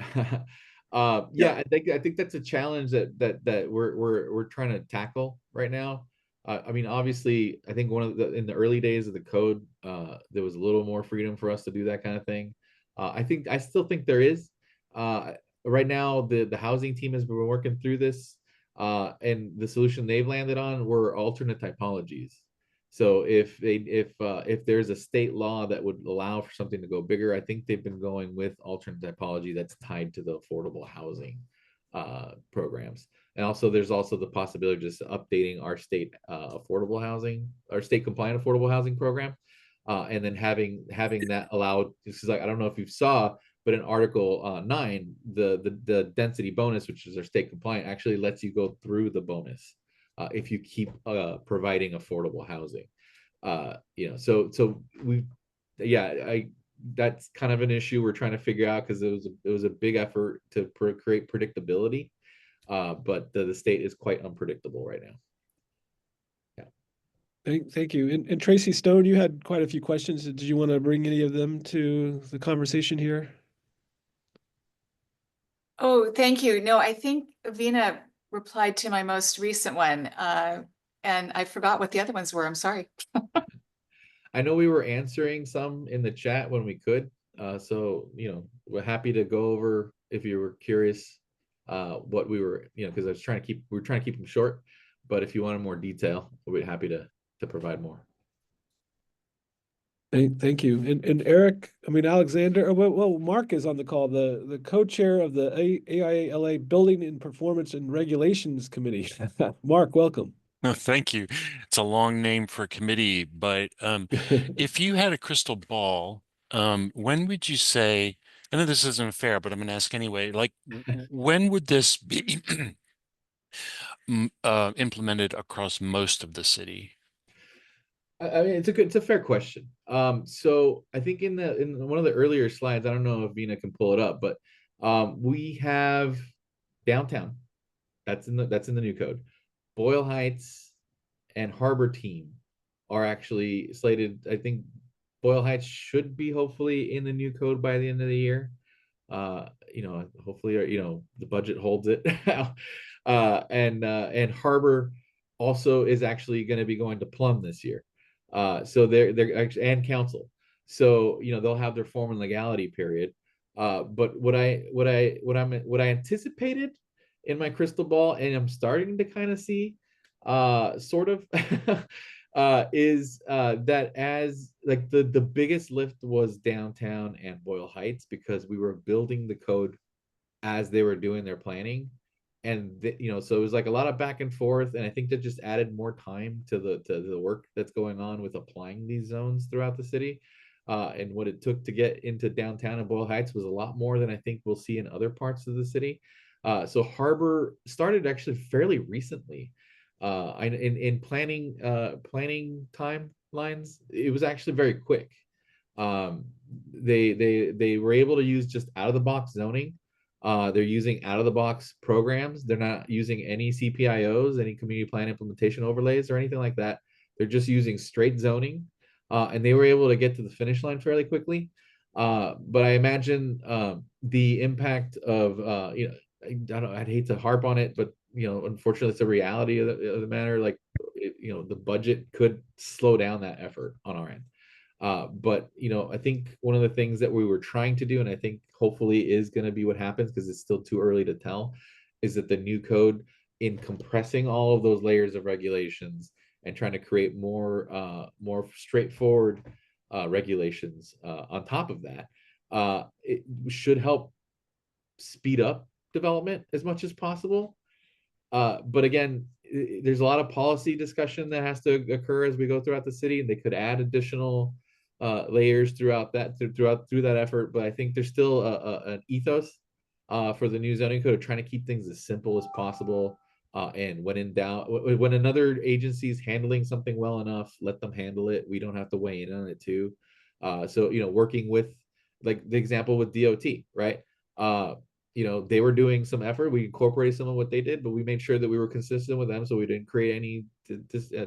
Yeah, I think that's a challenge that we're trying to tackle right now. I mean, obviously, I think in the early days of the code, there was a little more freedom for us to do that kind of thing. I still think there is. Right now, the housing team has been working through this, and the solution they've landed on were alternate typologies. So if there's a state law that would allow for something to go bigger, I think they've been going with alternate typology that's tied to the affordable housing programs. And also, there's also the possibility of just updating our state affordable housing, our state compliant affordable housing program, and then having that allowed. This is like, I don't know if you saw, but in Article 9, the density bonus, which is our state compliant, actually lets you go through the bonus if you keep providing affordable housing. That's kind of an issue we're trying to figure out, because it was a big effort to create predictability, but the state is quite unpredictable right now. Yeah. Thank you. And Tracy Stone, you had quite a few questions. Did you want to bring any of them to the conversation here? Oh, thank you. No, I think Vina replied to my most recent one, and I forgot what the other ones were. I'm sorry. I know we were answering some in the chat when we could. So, we're happy to go over if you were curious what we were, because we're trying to keep them short. but if you wanted more detail, we'll be happy to provide more. Thank you. And Eric, I mean, Alexander, well, Mark is on the call, the co-chair of the AIA Building and Performance and Regulations Committee. Mark, welcome. No, thank you. It's a long name for a committee, but if you had a crystal ball, when would you say, I know this isn't fair, but I'm going to ask anyway, like when would this be implemented across most of the city? I mean, it's a fair question. So I think in one of the earlier slides, I don't know if Vina can pull it up, but we have downtown. That's in the new code. Boyle Heights and Harbor Team are actually slated. I think Boyle Heights should be hopefully in the new code by the end of the year. Hopefully, the budget holds it. And Harbor also is actually going to be going to Plum this year. So they're actually, and council. So they'll have their form and legality period. But what I anticipated in my crystal ball, and I'm starting to kind of see, sort of, is that as like the biggest lift was downtown and Boyle Heights, because we were building the code as they were doing their planning, and so it was like a lot of back and forth, and I think that just added more time to the work that's going on with applying these zones throughout the city. And what it took to get into downtown and Boyle Heights was a lot more than I think we'll see in other parts of the city. So Harbor started actually fairly recently. In planning timelines, it was actually very quick. They were able to use just out of the box zoning. They're using out of the box programs. They're not using any CPIOs, any community plan implementation overlays or anything like that. They're just using straight zoning. And they were able to get to the finish line fairly quickly. But I imagine the impact of, I don't know, I'd hate to harp on it, but unfortunately, it's a reality of the matter. Like, the budget could slow down that effort on our end. But I think one of the things that we were trying to do, and I think hopefully is going to be what happens, because it's still too early to tell, is that the new code, in compressing all of those layers of regulations and trying to create more straightforward regulations on top of that, it should help speed up development as much as possible. But again, there's a lot of policy discussion that has to occur as we go throughout the city. They could add additional layers through that effort, but I think there's still an ethos for the new zoning code of trying to keep things as simple as possible. And when in doubt, when another agency is handling something well enough, let them handle it. We don't have to weigh in on it too. So working with, like the example with DOT, right? They were doing some effort. We incorporated some of what they did, but we made sure that we were consistent with them, so we didn't create any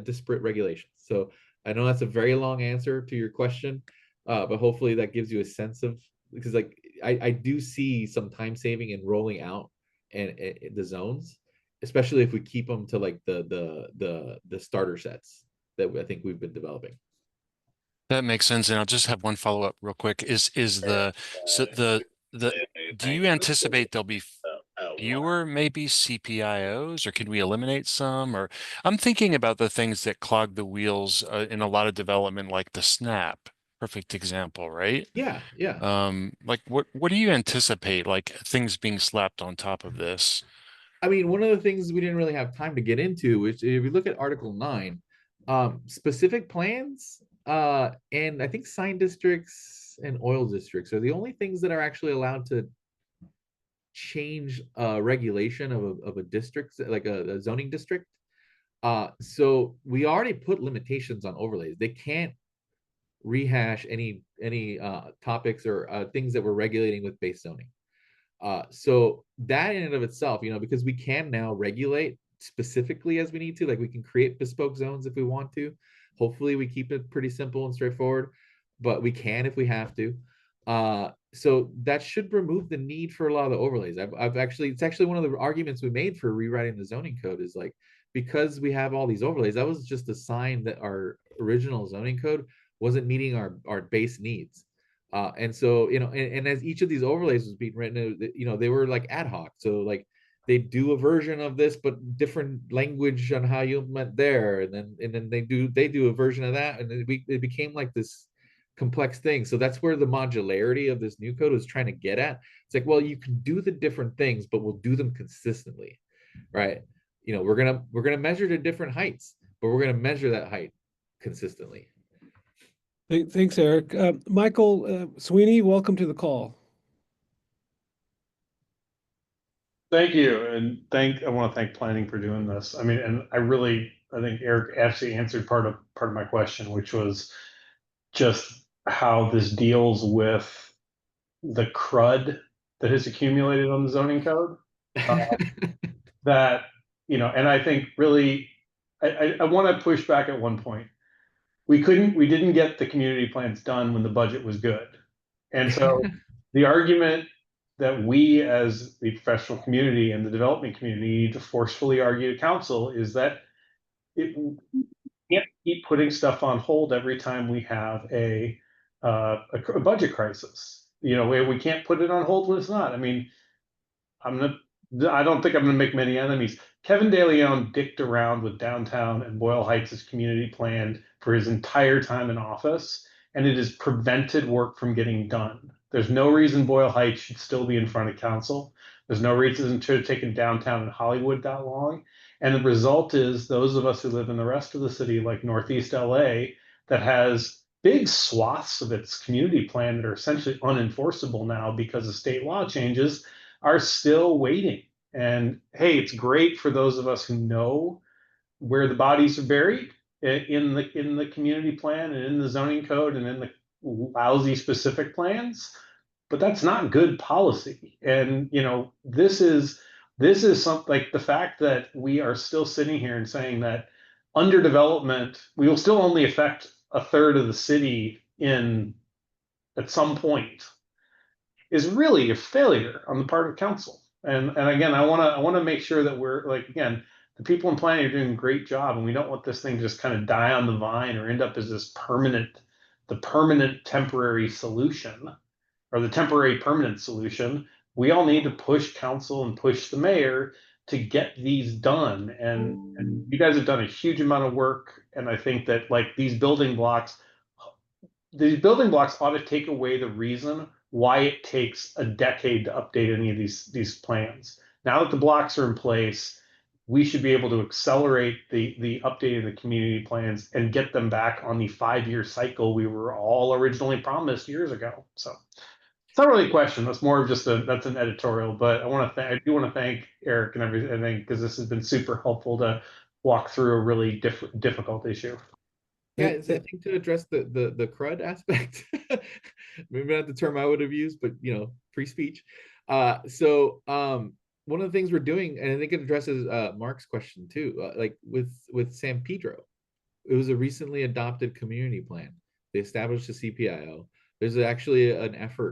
disparate regulations. So I know that's a very long answer to your question, but hopefully that gives you a sense of, because like I do see some time saving in rolling out and the zones, especially if we keep them to like the starter sets that I think we've been developing. That makes sense. And I'll just have one follow-up real quick. Do you anticipate there'll be fewer maybe CPIOs, or can we eliminate some? Or I'm thinking about the things that clog the wheels in a lot of development, like the SNAP, perfect example, right? Yeah. Like what do you anticipate, like things being slapped on top of this? I mean, one of the things we didn't really have time to get into, which if you look at Article 9, specific plans, and I think sign districts and oil districts are the only things that are actually allowed to change regulation of a district, like a zoning district. So we already put limitations on overlays. They can't rehash any topics or things that we're regulating with base zoning. So that in and of itself, because we can now regulate specifically as we need to, like we can create bespoke zones if we want to. Hopefully we keep it pretty simple and straightforward, but we can if we have to. So that should remove the need for a lot of the overlays. It's actually one of the arguments we made for rewriting the zoning code is like, because we have all these overlays, that was just a sign that our original zoning code wasn't meeting our base needs. And so, and as each of these overlays was being written, they were like ad hoc. So like they do a version of this, but different language on how you implement there, and then they do a version of that, and it became like this complex thing. So that's where the modularity of this new code is trying to get at. It's like, well, you can do the different things, but we'll do them consistently, right? We're gonna measure to different heights, but we're gonna measure that height consistently. Thanks, Eric. Michael Sweeney, welcome to the call. Thank you, and I want to thank planning for doing this. I mean, and I think Eric actually answered part of my question, which was just how this deals with the crud that has accumulated on the zoning code. That, and I think really, I want to push back at one point. We didn't get the community plans done when the budget was good. And so the argument that we as the professional community and the development community need to forcefully argue to council is that it can't keep putting stuff on hold every time we have a budget crisis. We can't put it on hold when it's not. I mean, I don't think I'm gonna make many enemies. Kevin De Leon dicked around with downtown and Boyle Heights' community plan for his entire time in office, and it has prevented work from getting done. There's no reason Boyle Heights should still be in front of council. There's no reason it should have taken downtown and Hollywood that long. And the result is those of us who live in the rest of the city, like Northeast LA, that has big swaths of its community plan that are essentially unenforceable now because of state law changes, are still waiting. And hey, it's great for those of us who know where the bodies are buried in the community plan and in the zoning code and in the lousy specific plans, but that's not good policy. And this is something like the fact that we are still sitting here and saying that underdevelopment, we will still only affect a third of the city at some point, is really a failure on the part of council. And again, I want to make sure that we're like, again, the people in planning are doing a great job, and we don't want this thing just kind of die on the vine or end up as the permanent temporary solution, or the temporary permanent solution. We all need to push council and push the mayor to get these done. And you guys have done a huge amount of work. And I think that like these building blocks ought to take away the reason why it takes a decade to update any of these plans. Now that the blocks are in place, we should be able to accelerate the updating of the community plans and get them back on the 5-year cycle we were all originally promised years ago. So it's not really a question. That's more of just that's an editorial. But I do want to thank Eric and everything, because this has been super helpful to walk through a really difficult issue. Yeah, I think to address the crud aspect, maybe not the term I would have used, but free speech. So one of the things we're doing, and I think it addresses Mark's question too, like with San Pedro, it was a recently adopted community plan. They established a CPIO. There's actually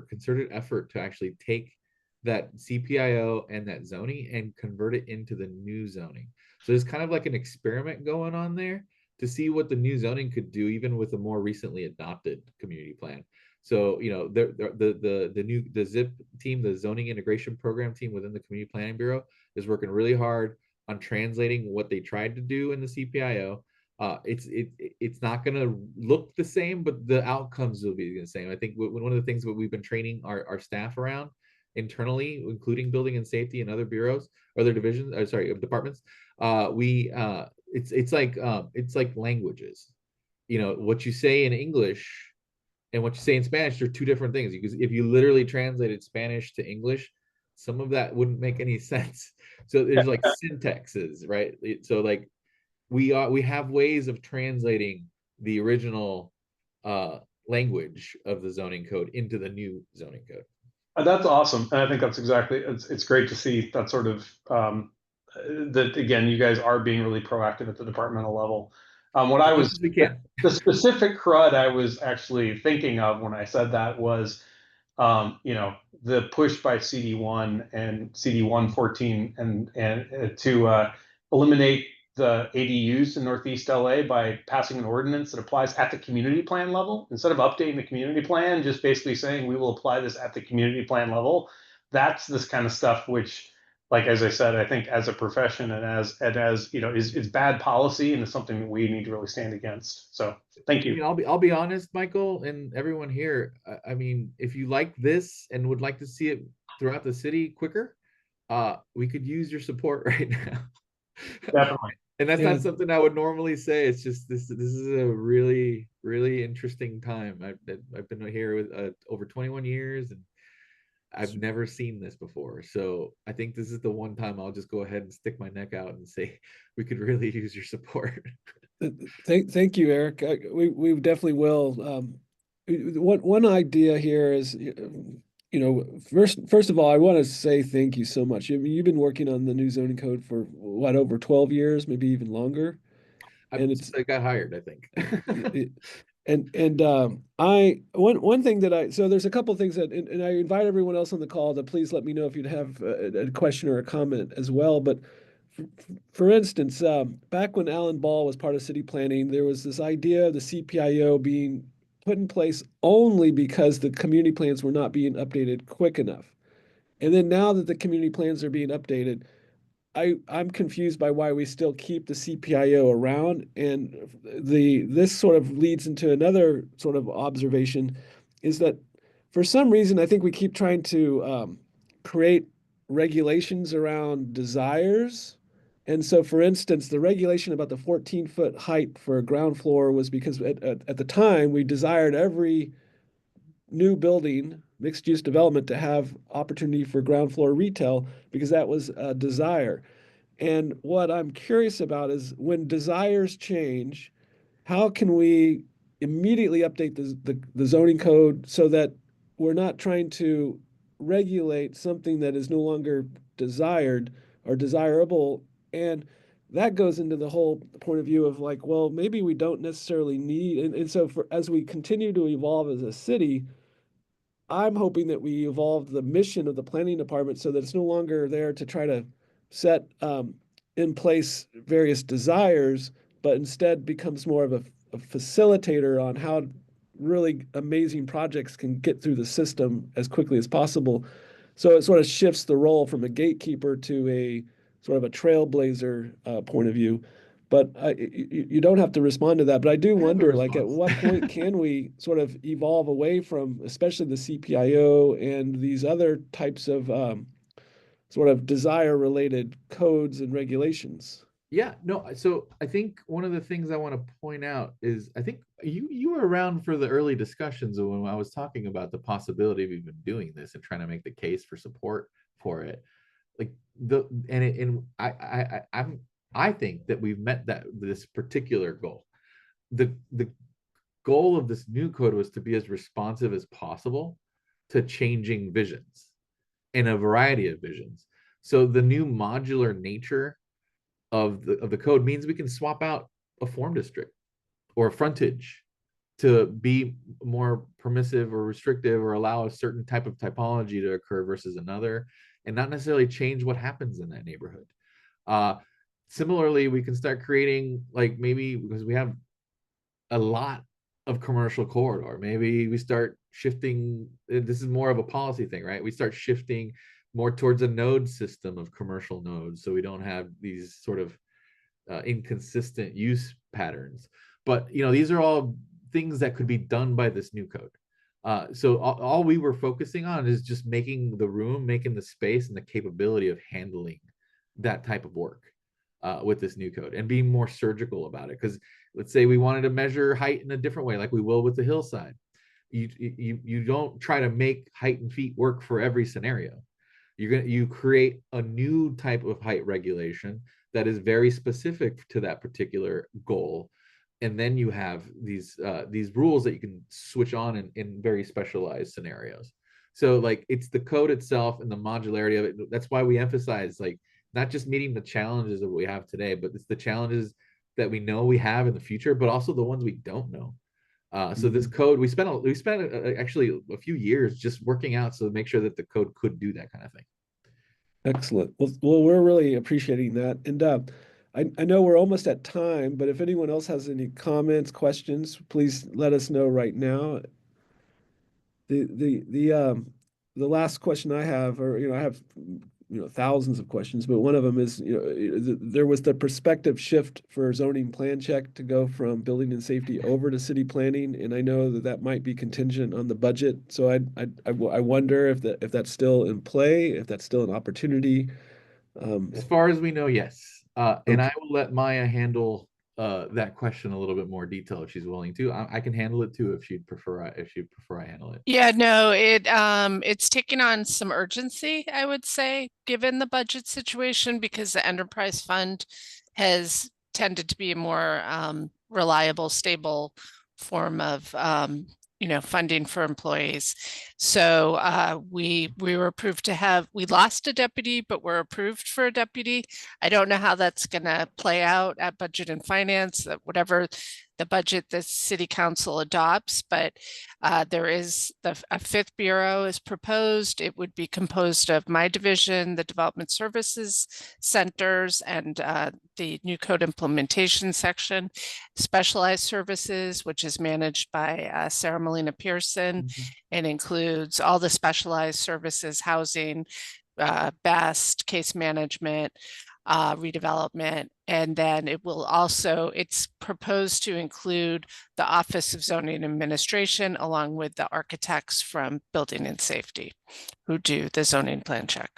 concerted effort to actually take that CPIO and that zoning and convert it into the new zoning. So there's kind of like an experiment going on there to see what the new zoning could do, even with a more recently adopted community plan. So, the ZIP team, the zoning integration program team within the Community Planning Bureau, is working really hard on translating what they tried to do in the CPIO. It's not going to look the same, but the outcomes will be the same. I think one of the things that we've been training our staff around internally, including building and safety and other bureaus, other divisions, departments, it's like languages. What you say in English and what you say in Spanish are two different things, because if you literally translated Spanish to English, some of that wouldn't make any sense. So there's like syntaxes, right? So like we have ways of translating the original language of the zoning code into the new zoning code. That's awesome. And I think that's it's great to see that sort of that, again, you guys are being really proactive at the departmental level. The specific crud I was actually thinking of when I said that was, the push by CD1 and CD 114 and to eliminate the ADUs in Northeast LA by passing an ordinance that applies at the community plan level instead of updating the community plan, just basically saying we will apply this at the community plan level. That's this kind of stuff which like, as I said, I think as a profession and as you know, is bad policy and it's something that we need to really stand against. So thank I mean, you. I'll be honest, Michael, and everyone here. I mean, if you like this and would like to see it throughout the city quicker, we could use your support right now. Definitely. And that's Yeah. not something I would normally say. It's just this is a really interesting time. I've been here with over 21 years, and I've never seen this before. So I think this is the one time I'll just go ahead and stick my neck out and say we could really use your support. Thank you, Eric. We definitely will. One idea here is, first of all, I want to say thank you so much. I mean, you've been working on the new zoning code for what, over 12 years, maybe even longer. And I got hired, I think. One thing that so there's a couple things that, and I invite everyone else on the call to please let me know if you'd have a question or a comment as well. But for instance, back when Alan Ball was part of city planning, there was this idea of the CPIO being put in place only because the community plans were not being updated quick enough. And then now that the community plans are being updated, I'm confused by why we still keep the CPIO around. And this sort of leads into another sort of observation, is that for some reason I think we keep trying to create regulations around desires. And so, for instance, the regulation about the 14-foot height for a ground floor was because at the time we desired every new building, mixed use development, to have opportunity for ground floor retail because that was a desire. And what I'm curious about is when desires change, how can we immediately update the zoning code so that we're not trying to regulate something that is no longer desired or desirable? And that goes into the whole point of view of like, well, maybe we don't necessarily need, and so as we continue to evolve as a city, I'm hoping that we evolve the mission of the planning department so that it's no longer there to try to set in place various desires, but instead becomes more of a facilitator on how really amazing projects can get through the system as quickly as possible. So it sort of shifts the role from a gatekeeper to a sort of a trailblazer point of view. But you don't have to respond to that. But I do I have a wonder, like, at response. what point can we sort of evolve away from, especially the CPIO and these other types of sort of desire-related codes and regulations? Yeah, no, so I think one of the things I want to point out is I think you were around for the early discussions of when I was talking about the possibility of even doing this and trying to make the case for support for it. Like I think that we've met this particular goal. The goal of this new code was to be as responsive as possible to changing visions and a variety of visions. So the new modular nature of the code means we can swap out a form district or a frontage to be more permissive or restrictive or allow a certain type of typology to occur versus another, and not necessarily change what happens in that neighborhood. Similarly, we can start creating, like, maybe because we have a lot of commercial corridor, maybe we start shifting. This is more of a policy thing, right? We start shifting more towards a node system of commercial nodes, so we don't have these sort of inconsistent use patterns. But these are all things that could be done by this new code. So all we were focusing on is just making the room, making the space, and the capability of handling that type of work with this new code, and being more surgical about it. Because let's say we wanted to measure height in a different way, like we will with the hillside. You don't try to make height and feet work for every scenario. You create a new type of height regulation that is very specific to that particular goal, and then you have these rules that you can switch on in very specialized scenarios. So, like, it's the code itself and the modularity of it. That's why we emphasize, like, not just meeting the challenges of what we have today, but it's the challenges that we know we have in the future, but also the ones we don't know. So this code, we spent actually a few years just working out so to make sure that the code could do that kind of thing. Excellent. Well, we're really appreciating that. And I know we're almost at time, but if anyone else has any comments, questions, please let us know right now. The last question I have, or I have thousands of questions, but one of them is, there was the perspective shift for zoning plan check to go from building and safety over to city planning, and I know that that might be contingent on the budget. So I wonder if that's still in play, if that's still an opportunity. As far as we know, yes. And I Okay. will let Maya handle that question a little bit more detail if she's willing to. I can handle it too if she'd prefer. If she'd prefer, I handle it. Yeah, no, it's taken on some urgency, I would say, given the budget situation, because the enterprise fund has tended to be a more reliable, stable form of funding for employees. So we were approved to have, we lost a deputy, but we're approved for a deputy. I don't know how that's going to play out at Budget and Finance, whatever the budget the city council adopts, but there is a fifth bureau is proposed. It would be composed of my division, the development services centers, and the new code implementation section, specialized services, which is managed by Sarah Molina Pearson, and includes all the specialized services, housing, best case management, redevelopment, and then it will also, it's proposed to include the Office of Zoning Administration along with the architects from Building and Safety who do the zoning plan check.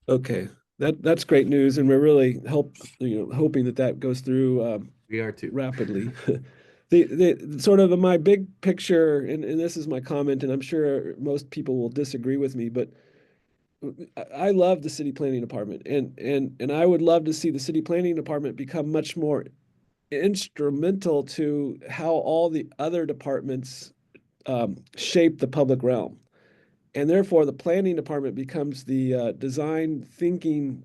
Okay, that's great news, and we're really hoping that goes through. We are too. Rapidly. The sort of my big picture, and this is my comment, and I'm sure most people will disagree with me, but I love the city planning department, and I would love to see the city planning department become much more instrumental to how all the other departments shape the public realm. And therefore, the planning department becomes the design thinking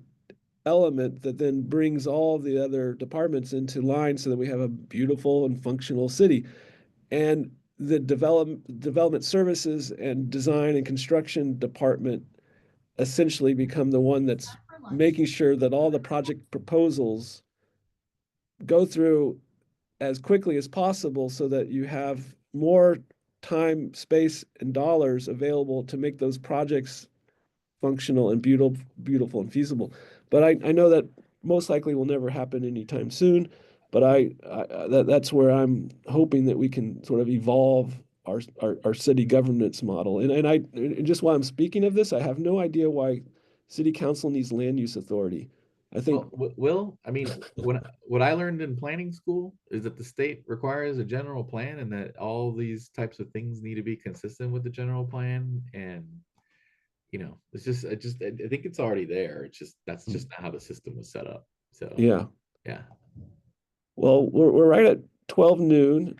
element that then brings all the other departments into line so that we have a beautiful and functional city. And the development services and design and construction department essentially become the one that's making sure that all the project proposals go through as quickly as possible so that you have more time, space, and dollars available to make those projects functional and beautiful and feasible. But I know that most likely will never happen anytime soon. But that's where I'm hoping that we can sort of evolve our city governance model. And just while I'm speaking of this, I have no idea why city council needs land use authority. I think Will, I mean, what I learned in planning school is that the state requires a general plan and that all these types of things need to be consistent with the general plan. And it's I think it's already there. It's just that's just not how the system was set up. So yeah. Well, we're right at 12 noon.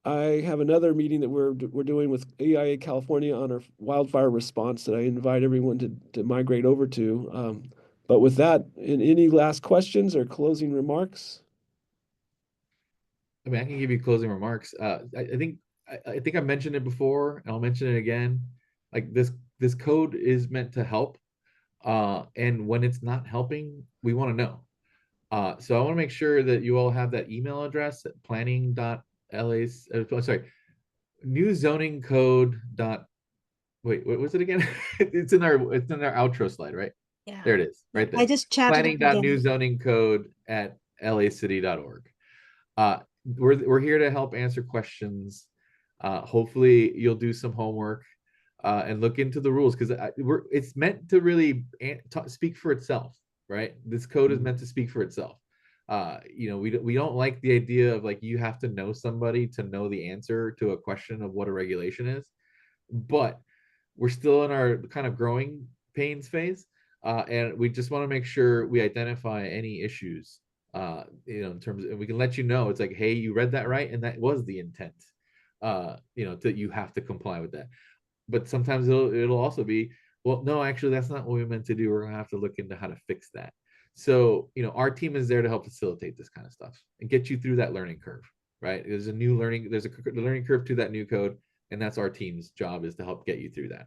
I have another meeting that we're doing with AIA California on our wildfire response that I invite everyone to migrate over to. But with that, any last questions or closing remarks? I mean, I can give you closing remarks. I think I mentioned it before, and I'll mention it again. Like this code is meant to help, and when it's not helping, we want to know. So I want to make sure that you all have that email address at planning.la. Sorry, new zoning code. Wait, what was it again? It's in our outro slide, right? Yeah. There it is, right there. I just chatted it again. planning.newzoningcode@lacity.org. We're here to help answer questions. Hopefully you'll do some homework and look into the rules because it's meant to really speak for itself, right? This code is meant to speak for itself. We don't like the idea of like you have to know somebody to know the answer to a question of what a regulation is, but we're still in our kind of growing pains phase. And we just want to make sure we identify any issues, in terms of, we can let you know, it's like, hey, you read that right. And that was the intent, that you have to comply with that. But sometimes it'll also be, well, no, actually, that's not what we meant to do. We're going to have to look into how to fix that. So, our team is there to help facilitate this kind of stuff and get you through that learning curve, right? There's a learning curve to that new code. And that's our team's job, is to help get you through that.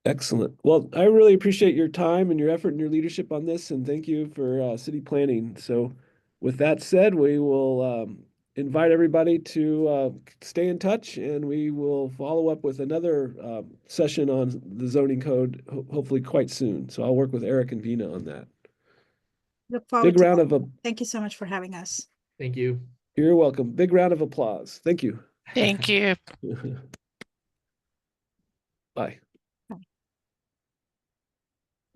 Excellent. Well, I really appreciate your time and your effort and your leadership on this, and thank you for city planning. So with that said, we will invite everybody to stay in touch, and we will follow up with another session on the zoning code, hopefully quite soon. So I'll work with Eric and Vina on that. Look forward Big to round that. of Thank you so much for having us. Thank you. You're welcome. Big round of applause. Thank you. Thank you. Bye.